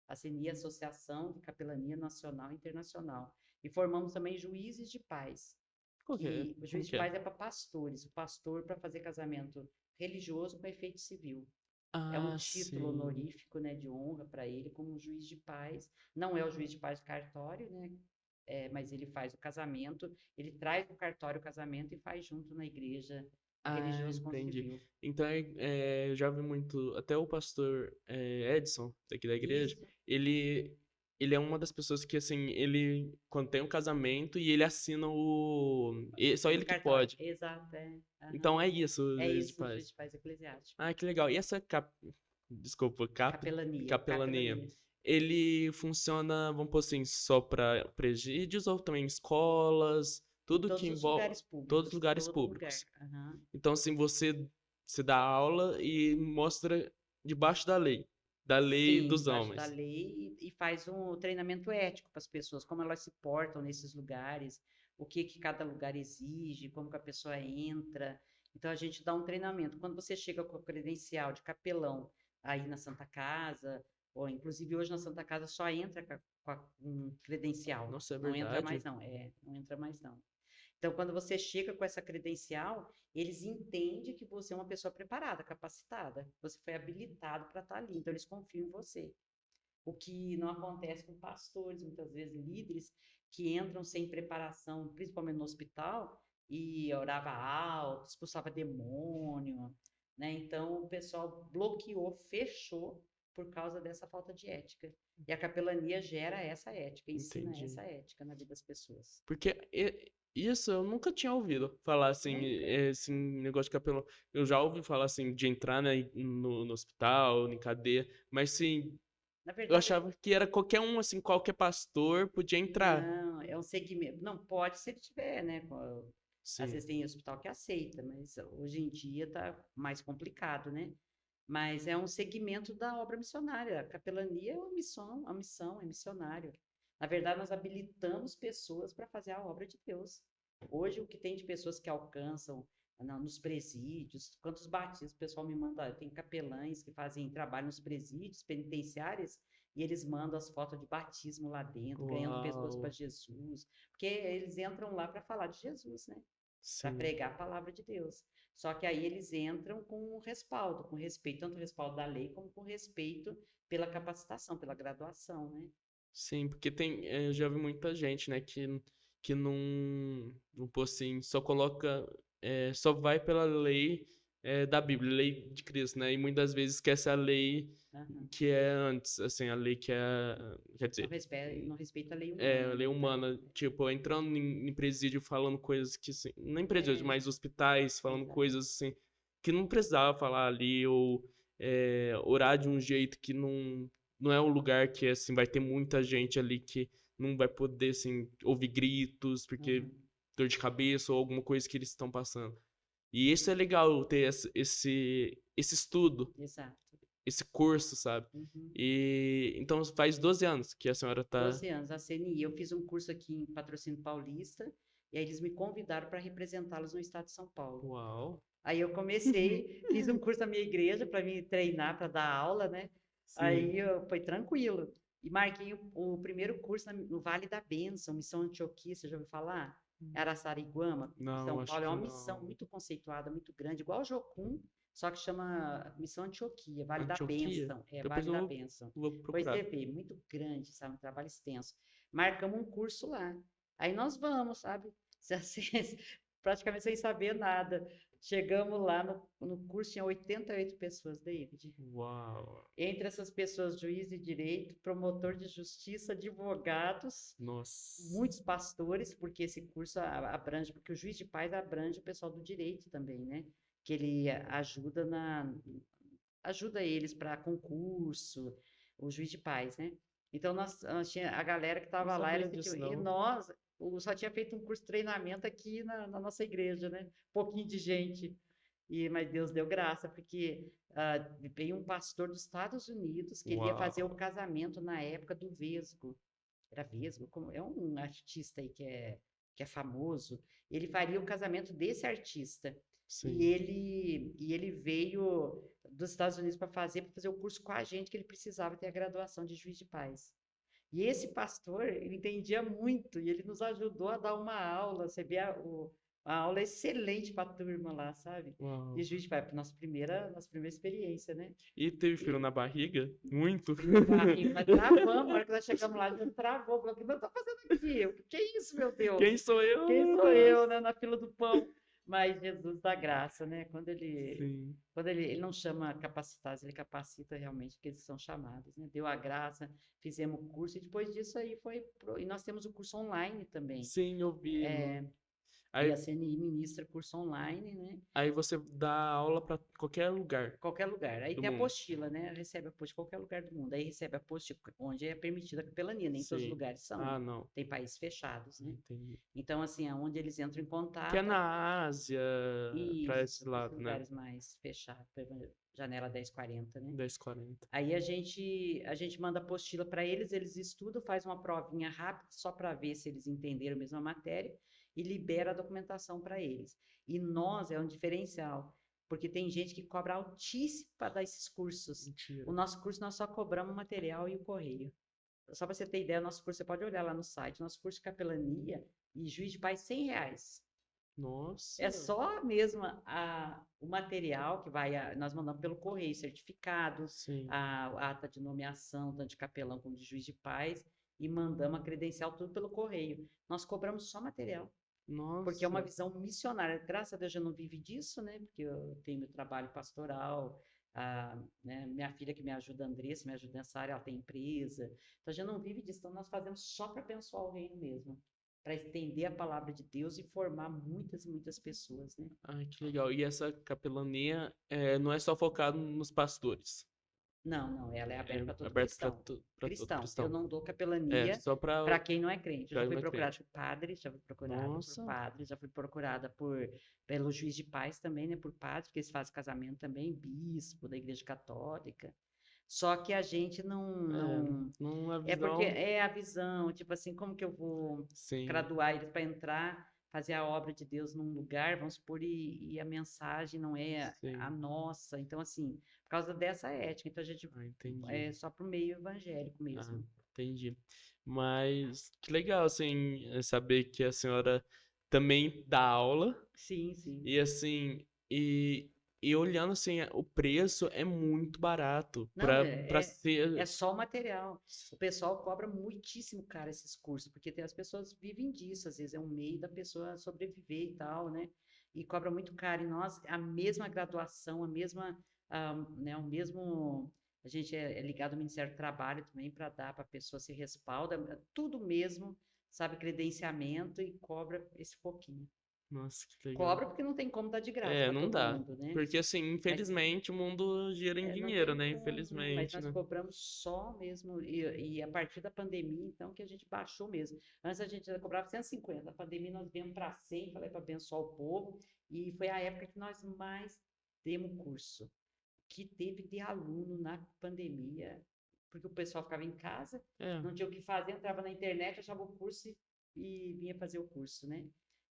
A CNI é a Associação de Capelania Nacional e Internacional. E formamos também juízes de paz, Qual que é? que o Como juiz de que é? paz é para pastores, o pastor para fazer casamento religioso com efeito civil. É um Ah, título sim. honorífico, né, de honra para ele como juiz de paz. Não é o juiz de paz do cartório, né, mas ele faz o casamento, ele traz o cartório o casamento e faz junto na igreja Ah, religioso com entendi. civil. Então, eu já vi muito, até o pastor Edson, daqui da igreja, Isso, ele, ele é uma das pessoas que, assim, ele, quando tem um casamento e ele assina só no ele que cartório. pode. Exato, Então é isso, o é juiz de isso o juiz paz. de paz eclesiástico. Ah, que legal. E essa desculpa, Capelania, capelania, capelania. ele funciona, vamos pôr assim, só para presídios ou também escolas, tudo que Todos os envolve, lugares todos os públicos, lugares todo lugar. públicos. Aham. Então, assim, você dá aula e mostra debaixo da lei Sim, dos debaixo da homens. lei e faz um treinamento ético para as pessoas, como elas se portam nesses lugares, o que que cada lugar exige, como que a pessoa entra. Então a gente dá um treinamento. Quando você chega com a credencial de capelão aí na Santa Casa, ou inclusive hoje na Santa Casa só entra com credencial, Nossa, é não entra verdade? mais não, não entra mais não. Então, quando você chega com essa credencial, eles entendem que você é uma pessoa preparada, capacitada, você foi habilitado para estar ali, então eles confiam em você. O que não acontece com pastores, muitas vezes líderes, que entram sem preparação, principalmente no hospital, e orava alto, expulsava demônio, né? Então o pessoal bloqueou, fechou por causa dessa falta de ética. E a capelania gera essa ética, ensina Entendi. essa ética na vida das pessoas. Porque isso eu nunca tinha ouvido falar assim, Nunca. esse negócio de capelão. Eu já ouvi falar assim de entrar, né, no hospital, em cadeia, mas sim, Na eu verdade, achava que era qualquer um, assim, qualquer pastor podia entrar. não, é um segmento. Não pode se ele tiver, né? Às Sim, vezes tem hospital que aceita, mas hoje em dia está mais complicado, né? Mas é um segmento da obra missionária. A capelania é uma missão, é missionário. Na verdade, nós habilitamos pessoas para fazer a obra de Deus. Hoje, o que tem de pessoas que alcançam nos presídios, quantos batismos o pessoal me manda, tem capelães que fazem trabalho nos presídios penitenciários e eles mandam as fotos de batismo lá dentro, ganhando pessoas para uau, Jesus, porque eles entram lá para falar de Jesus, né? Para sim, pregar a palavra de Deus. Só que aí eles entram com respaldo, com respeito, tanto o respaldo da lei como com respeito pela capacitação, pela graduação, né? sim, porque eu já vi muita gente, né, que não, assim, só coloca, só vai pela lei, da Bíblia, lei de Cristo, né? E muitas vezes esquece a lei Aham. que é antes, assim, a lei que é, quer Não dizer, respeita, não respeita a lei é, humana, lei né? humana, tipo, entrando em presídio falando coisas que, assim, não em presídio, É, mas hospitais falando exato. coisas, assim, que não precisava falar ali, ou orar de um jeito que não é um lugar que, assim, vai ter muita gente ali que não vai poder, assim, ouvir gritos, porque Aham. dor de cabeça ou alguma coisa que eles estão passando. E isso é legal, ter esse estudo, Exato. esse curso, sabe? Uhum. E então faz 12 anos que a senhora tá. 12 anos, a CNI. Eu fiz um curso aqui em Patrocínio Paulista, e aí eles me convidaram para representá-los no estado de São Paulo. Uau! Aí eu comecei, fiz um curso na minha igreja para me treinar, para dar aula, né? Sim. Foi tranquilo. E marquei o primeiro curso no Vale da Bênção, Missão Antioquia, você já ouviu falar? Araçariguama, em Não, São acho Paulo. É que uma missão não. muito conceituada, muito grande, igual o Jocum, só que chama Missão Antioquia, Vale da Antioquia? Bênção. É, Depois Vale eu da vou, Bênção. vou Pois procurar. você vê, muito grande, sabe? Um trabalho extenso. Marcamos um curso lá. Aí nós vamos, sabe? Praticamente sem saber nada. Chegamos lá no curso, tinha 88 pessoas, David. Uau! Entre essas pessoas, juiz de direito, promotor de justiça, advogados, Nossa. muitos pastores, porque esse curso abrange, porque o juiz de paz abrange o pessoal do direito também, né? Que ele ajuda eles para concurso, o juiz de paz, né? Então nós tinha a galera que Não estava lá, sabia eles disso, e não. nós só tinha feito um curso de treinamento aqui na nossa igreja, né? Pouquinho de gente. Mas Deus deu graça, porque veio um pastor dos Estados Unidos que ele ia fazer o Uau! casamento na época do Vesgo. Era Vesgo, é um artista aí que é famoso. Ele faria o casamento desse artista. Sim. E ele veio dos Estados Unidos para fazer o curso com a gente, que ele precisava ter a graduação de juiz de paz. E esse pastor, ele entendia muito e ele nos ajudou a dar uma aula. Você vê a aula excelente para a turma lá, sabe? De Uau! juiz de paz, nossa primeira experiência, né? E teve frio E na barriga? Muito? frio, barriga, nós travamos, na hora que nós chegamos lá, a gente travou, falou, o que eu estou fazendo aqui? O que é isso, meu Quem Deus? sou eu, Quem meu sou Deus? eu, né, na fila do pão? Mas Jesus dá graça, né? Sim. Ele não chama capacitados, ele capacita realmente que eles são chamados, né? Deu a graça, fizemos o curso e depois disso aí e nós temos o curso online também. Sim, eu vi. E Aí, a CNI ministra curso online, né? aí você dá aula pra qualquer lugar Qualquer lugar. Aí do tem a mundo. apostila, né? Recebe a apostila de qualquer lugar do mundo. Aí recebe a apostila onde é permitida a capelania, nem todos os Sim. lugares são. Ah, não. Tem países fechados, né? Entendi. Então, assim, aonde eles entram em Que é contato, na Ásia, pra esse isso, esses lado, né? lugares mais fechados, por exemplo, janela 1040, né? 10h40. Aí a gente manda apostila para eles, eles estudam, faz uma provinha rápida só para ver se eles entenderam a mesma matéria e libera a documentação para eles. E nós é um diferencial, porque tem gente que cobra altíssimo para dar esses cursos. O Mentira. nosso curso nós só cobramos o material e o correio. Só para você ter ideia, nosso curso, você pode olhar lá no site, nosso curso de capelania e juiz de paz, R$ 100. É Nossa. só mesmo o material que nós mandamos pelo correio, certificado, Sim. a ata de nomeação, tanto de capelão como de juiz de paz, e mandamos a credencial tudo pelo correio. Nós cobramos só material, porque é uma Nossa. visão missionária. Graças a Deus eu não vivo disso, né? Porque eu tenho meu trabalho pastoral, né? Minha filha que me ajuda, a Andressa, me ajuda nessa área, ela tem empresa. Então a gente não vive disso, então nós fazemos só para abençoar o reino mesmo, para estender a palavra de Deus e formar muitas e muitas pessoas, né? Ai, que legal. E essa capelania não é só focado nos pastores. Não, não, ela é É aberta para todo aberto pra, cristão. pra todo Cristão, eu cristão. não dou É, capelania só pra para quem não é crente. Eu já quem fui não é procurada crente. por padre, já fui procurada por Nossa. padre, já fui procurada pelo juiz de paz também, né, por padre, porque eles fazem casamento também, bispo da Igreja Católica. Só que a gente Numa é porque visão. é a visão, tipo assim, como que eu vou Sim, graduar eles para entrar, fazer a obra de Deus num lugar, vamos supor, e a mensagem não é a sim. nossa. Então, assim, por causa dessa ética, então a gente Ah, entendi. é só pro meio evangélico Ah, mesmo. entendi. Mas que legal, assim, saber que a senhora também dá aula Sim, sim. e assim, e e olhando assim, o preço é muito barato Não, para é ser. só o material. O pessoal cobra muitíssimo caro esses cursos, porque as pessoas vivem disso, às vezes é um meio da pessoa sobreviver e tal, né? E cobra muito caro. E nós, a mesma graduação, a mesma, né, o mesmo. A gente é ligado ao Ministério do Trabalho também para dar para a pessoa se respalda, tudo mesmo, sabe, credenciamento e cobra esse pouquinho. Nossa, que legal. Cobra porque não tem como dar de graça É, para não todo dá. mundo, né? Porque assim, Mas infelizmente o mundo gira em não dinheiro, tem né? como, né? Mas Infelizmente, nós né? cobramos só mesmo, e a partir da pandemia, então, que a gente baixou mesmo. Antes a gente cobrava 150, a pandemia nós viemos para 100, falei para abençoar o povo, e foi a época que nós mais demos curso, que teve de aluno na pandemia, porque o pessoal ficava em casa, É. não tinha o que fazer, entrava na internet, achava o curso e vinha fazer o curso, né?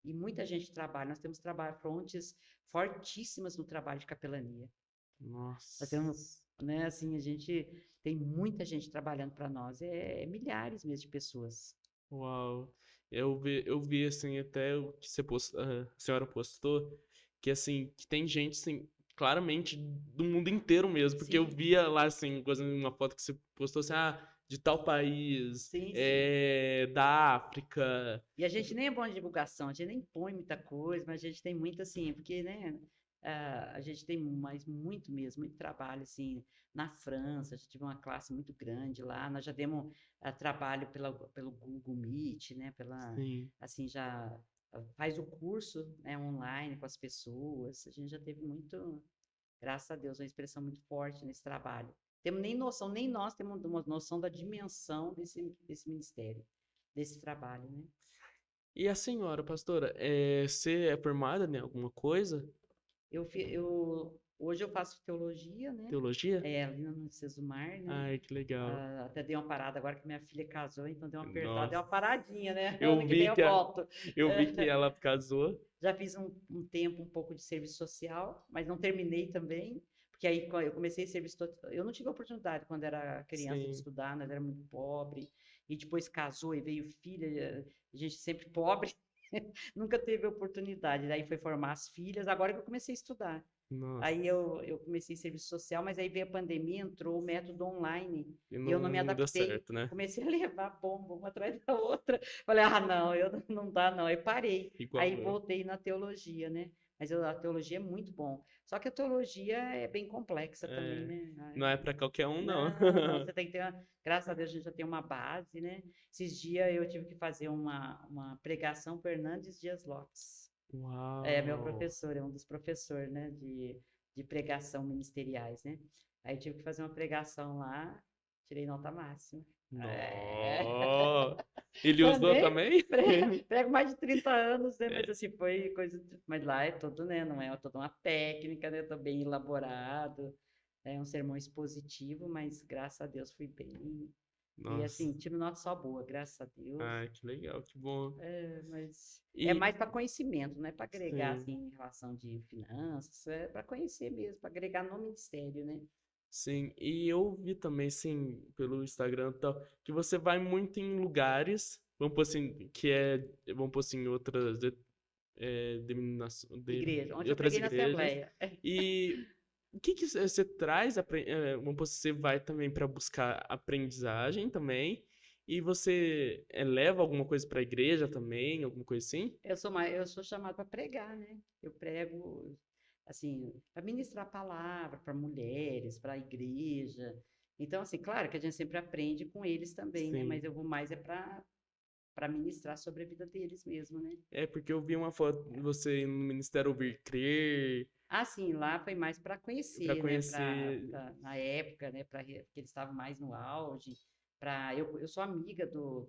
E muita gente trabalha, nós temos trabalho, frontes fortíssimas no trabalho de capelania. Nós temos, Nossa. né, assim, a gente tem muita gente trabalhando para nós, milhares mesmo de pessoas. Uau. Eu vi assim, até o que a senhora postou, que assim, que tem gente, assim, claramente do mundo inteiro mesmo, porque eu Sim, via lá, assim, uma foto que você postou assim, de tal país, sim, sim. da África. E a gente nem é bom de divulgação, a gente nem põe muita coisa, mas a gente tem muito assim, porque, né, a gente tem mais muito mesmo, muito trabalho assim na França, a gente tive uma classe muito grande lá, nós já demos trabalho pelo Google Meet, né, Sim. assim, já faz o curso, né, online com as pessoas, a gente já teve muito, graças a Deus, uma expressão muito forte nesse trabalho. Temos nem noção, nem nós temos uma noção da dimensão desse ministério, desse trabalho, né? E a senhora, pastora, você é formada em alguma coisa? Hoje eu faço teologia, né? Teologia? Ali no Sesumar, né? Ai, que legal. Até dei uma parada agora que minha filha casou, então deu uma apertada, deu Nossa. uma paradinha, né? Eu Ano que vem vi eu que a, volto. eu vi que ela casou. Já fiz um tempo um pouco de serviço social, mas não terminei também, porque aí eu comecei serviço, eu não tive oportunidade quando era criança de Sim. estudar, nós era muito pobre, e depois casou e veio filha, a gente sempre pobre, nunca teve oportunidade. Daí foi formar as filhas, agora que eu comecei a estudar. Nossa. Aí eu comecei serviço social, mas aí veio a pandemia, entrou o método online, E e eu não me não deu adaptei. certo, né? Comecei a levar bomba uma atrás da outra. Falei, não, não dá não. Aí parei. Igual Aí eu. voltei na teologia, né? Mas a teologia é muito bom. Só que a teologia é bem complexa também, É, né? não é pra qualquer um, não. Não, você tem que ter graças a Deus a gente já tem uma base, né? Esses dias eu tive que fazer uma pregação para Hernandes Dias Lopes. É meu Uau. professor, é um dos professores, né, de pregação ministeriais, né? Aí tive que fazer uma pregação lá, tirei nota máxima. É. Nó. Ele usou Também também? prego mais de 30 anos, né? Mas assim, foi coisa. Mas lá é todo, né? Não é toda uma técnica, né? Tá bem elaborado. É um sermão expositivo, mas graças a Deus fui bem. E Nossa. assim, tiro nota só boa, graças a Deus. Ai, que legal, que bom. Mas é E, mais para conhecimento, não é para agregar assim sim, em relação de finanças, é para conhecer mesmo, para agregar no ministério, né? sim. E eu vi também, sim, pelo Instagram e tal, que você vai muito em lugares, vamos pôr assim, vamos pôr assim, outras Igreja. de Ontem eu outras preguei na igrejas. Assembleia. E o que que você traz? Você vai também para buscar aprendizagem também. E você leva alguma coisa para a igreja também, alguma coisa assim? Eu sou chamada para pregar, né? Eu prego assim, para ministrar a palavra para mulheres, para a igreja. Então, assim, claro que a gente sempre aprende com eles também, né? Mas Sim. eu vou mais para ministrar sobre a vida deles mesmo, né? É porque eu vi uma foto de você no Ministério Ouvir Crer, Sim, lá foi mais para para conhecer, né? conhecer. Na época, né? Porque eles estavam mais no auge. Eu sou amiga do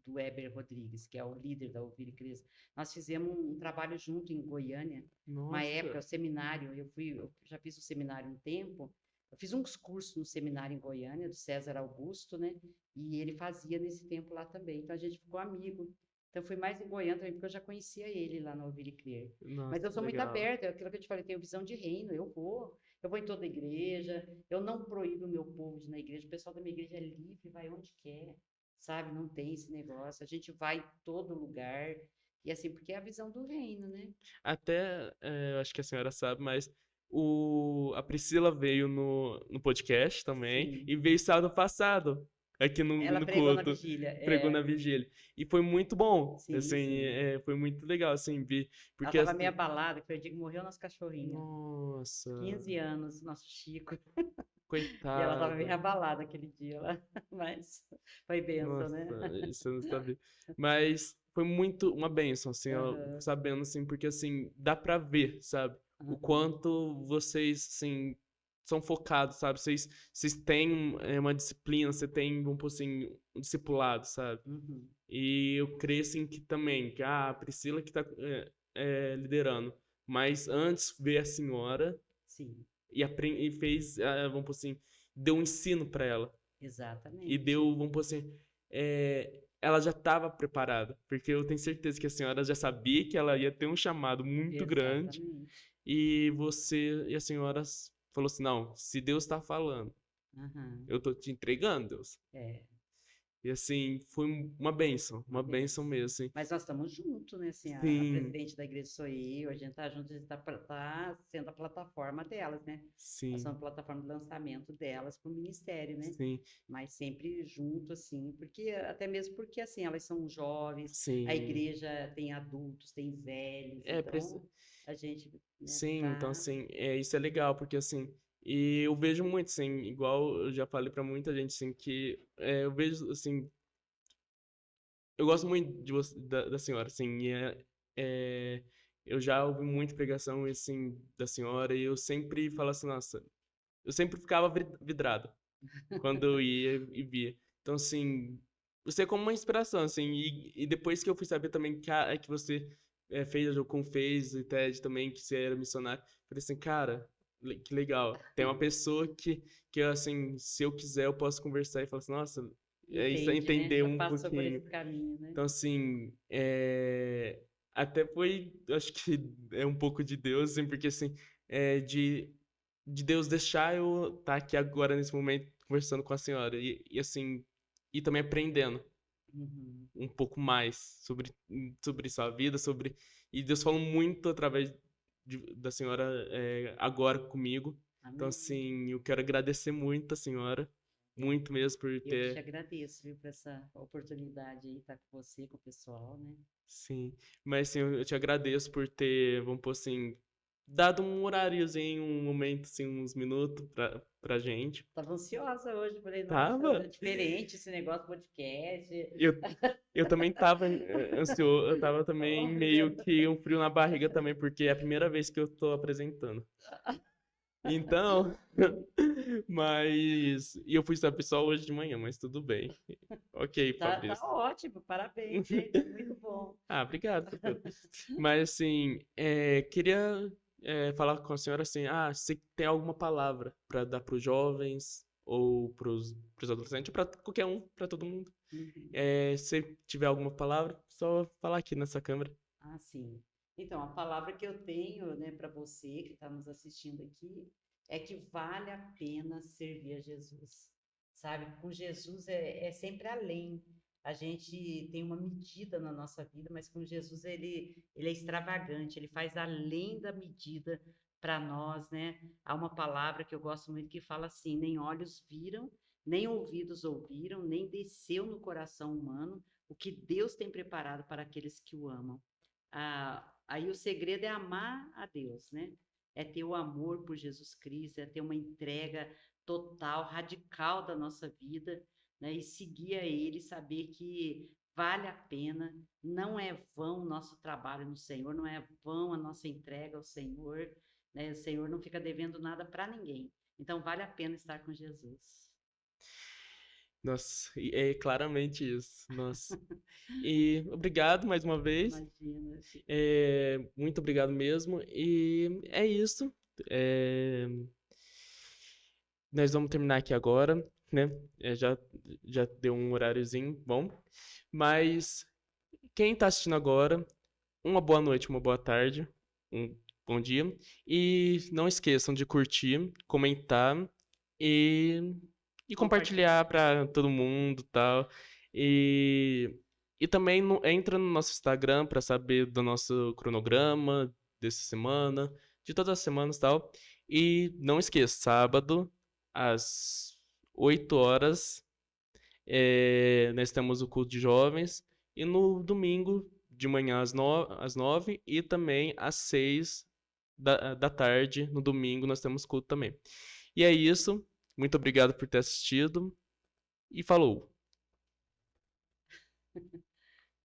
Weber Rodrigues, que é o líder da Ouvir e Cresça. Nós fizemos um trabalho junto em Goiânia, uma época, Nossa, o seminário. Eu já fiz o seminário um tempo. Eu fiz uns cursos no seminário em Goiânia, do César Augusto, né? E ele fazia nesse tempo lá também. Então a gente ficou amigo. Então fui mais em Goiânia também, porque eu já conhecia ele lá no Ouvir e Crer. Mas nossa, eu que sou muito legal. aberta, é aquilo que eu te falei, tenho visão de reino, eu vou em toda igreja, eu não proíbo o meu povo de ir na igreja, o pessoal da minha igreja é livre, vai onde quer, sabe? Não tem esse negócio, a gente vai em todo lugar, e assim, porque é a visão do reino, né? Até, eu acho que a senhora sabe, mas a Priscila veio no podcast também Sim. e veio sábado passado aqui Ela no pregou na culto, vigília. pregou na vigília. E foi muito bom, Sim, assim, sim. foi muito legal, assim, ver, Ela porque, estava meio assim, abalada, que foi o dia que morreu nosso cachorrinho. nossa, 15 anos, nosso Chico. E ela estava meio coitada, abalada aquele dia lá. Mas foi bênção, nossa, né? isso eu não sabia. Mas foi muito uma bênção, assim, ó, Aham, sabendo, assim, porque, assim, dá pra ver, sabe? O aham. quanto vocês, assim, são focados, sabe? Vocês têm uma disciplina, você tem, vamos por assim, um discipulado, sabe? Uhum. E eu creio, assim, que também, que a Priscila que tá liderando, mas antes veio a senhora Sim, e fez, vamos por assim, deu um ensino pra ela e exatamente. deu, vamos por assim, ela já estava preparada, porque eu tenho certeza que a senhora já sabia que ela ia ter um chamado muito grande Exatamente. e você e a senhora falou assim, não, se Deus está falando, Aham. eu tô te entregando, Deus. É, E assim, foi uma uma bênção benção. mesmo, assim. Mas nós estamos juntos, né? Assim, a Sim, presidente da igreja sou eu, a gente tá junto, a gente tá sendo a plataforma delas, né? Nós sim, somos a plataforma de lançamento delas para o ministério, né? sim, Mas sempre junto, assim, porque até mesmo porque assim, elas são jovens, a sim. igreja tem adultos, tem velhos, É, então a gente, né, sim, então tá. assim, isso é legal, porque assim, e eu vejo muito, assim, igual eu já falei pra muita gente, assim, que eu vejo, assim, eu gosto muito da senhora, assim, é, eu já ouvi muita pregação, assim, da senhora, e eu sempre falo assim, nossa, eu sempre ficava vidrado quando eu ia e via. Então, assim, você é como uma inspiração, assim, e depois que eu fui saber também que você fez a Jocum, fez e TED também, que você era missionário, eu falei assim, cara, que legal. Tem uma pessoa que assim, se eu quiser, eu posso conversar e falar assim, nossa, é isso, é Entende, né? entender Já um passou por pouquinho. esse caminho, né? Então, assim, até foi, acho que é um pouco de Deus, assim, porque, assim, de Deus deixar eu estar aqui agora, nesse momento, conversando com a senhora. Assim, e também aprendendo Uhum. um pouco mais sobre sua vida, sobre... E Deus falou muito através da senhora agora comigo. Então, Amém. assim, eu quero agradecer muito a senhora, É. muito mesmo por Eu que te ter... agradeço, viu, por essa oportunidade aí, estar com você, com o pessoal, né? Sim, mas assim, eu te agradeço por ter, vamos pôr assim, dado um horáriozinho, um momento, assim, uns minutos pra gente. Tava ansiosa hoje, falei, nossa, Tava. é diferente esse negócio podcast. Eu, eu também tava ansioso, eu tava também Vamos meio ver. que um frio na barriga também, porque é a primeira vez que eu tô apresentando. Então, mas... E eu fui saber só hoje de manhã, mas tudo bem. Ok, Tá Fabrício. ótimo, parabéns, gente, muito bom. Ah, obrigado, Pedro. Mas assim, queria falar com a senhora assim, se tem alguma palavra para dar para os jovens ou para os adolescentes, para qualquer um, para todo mundo. Uhum. Se tiver alguma palavra, só falar aqui nessa câmera. Ah, sim. Então, a palavra que eu tenho, né, para você que está nos assistindo aqui, é que vale a pena servir a Jesus, sabe? Com Jesus é sempre além. A gente tem uma medida na nossa vida, mas com Jesus ele é extravagante, ele faz além da medida para nós, né? Há uma palavra que eu gosto muito que fala assim: nem olhos viram, nem ouvidos ouviram, nem desceu no coração humano o que Deus tem preparado para aqueles que o amam. Aí o segredo é amar a Deus, né? É ter o amor por Jesus Cristo, é ter uma entrega total, radical da nossa vida, né? E seguir a Ele, saber que vale a pena, não é vão o nosso trabalho no Senhor, não é vão a nossa entrega ao Senhor, né? O Senhor não fica devendo nada para ninguém. Então vale a pena estar com Jesus. Nossa, e é claramente isso. Nossa. E obrigado mais uma vez. Imagina. Muito obrigado mesmo. E é isso. É, Nós vamos terminar aqui agora, né? Já deu um horáriozinho bom. Mas quem tá assistindo agora, uma boa noite, uma boa tarde, um bom dia. E não esqueçam de curtir, comentar e, e Compartilhar. compartilhar para todo mundo, tal. E, e também entra no nosso Instagram para saber do nosso cronograma dessa semana, de todas as semanas, tal. E não esqueça, sábado, às 8 horas, nós temos o culto de jovens. E no domingo, de manhã às 9 e também às 6 da tarde, no domingo, nós temos culto também. E é isso. Muito obrigado por ter assistido. E falou!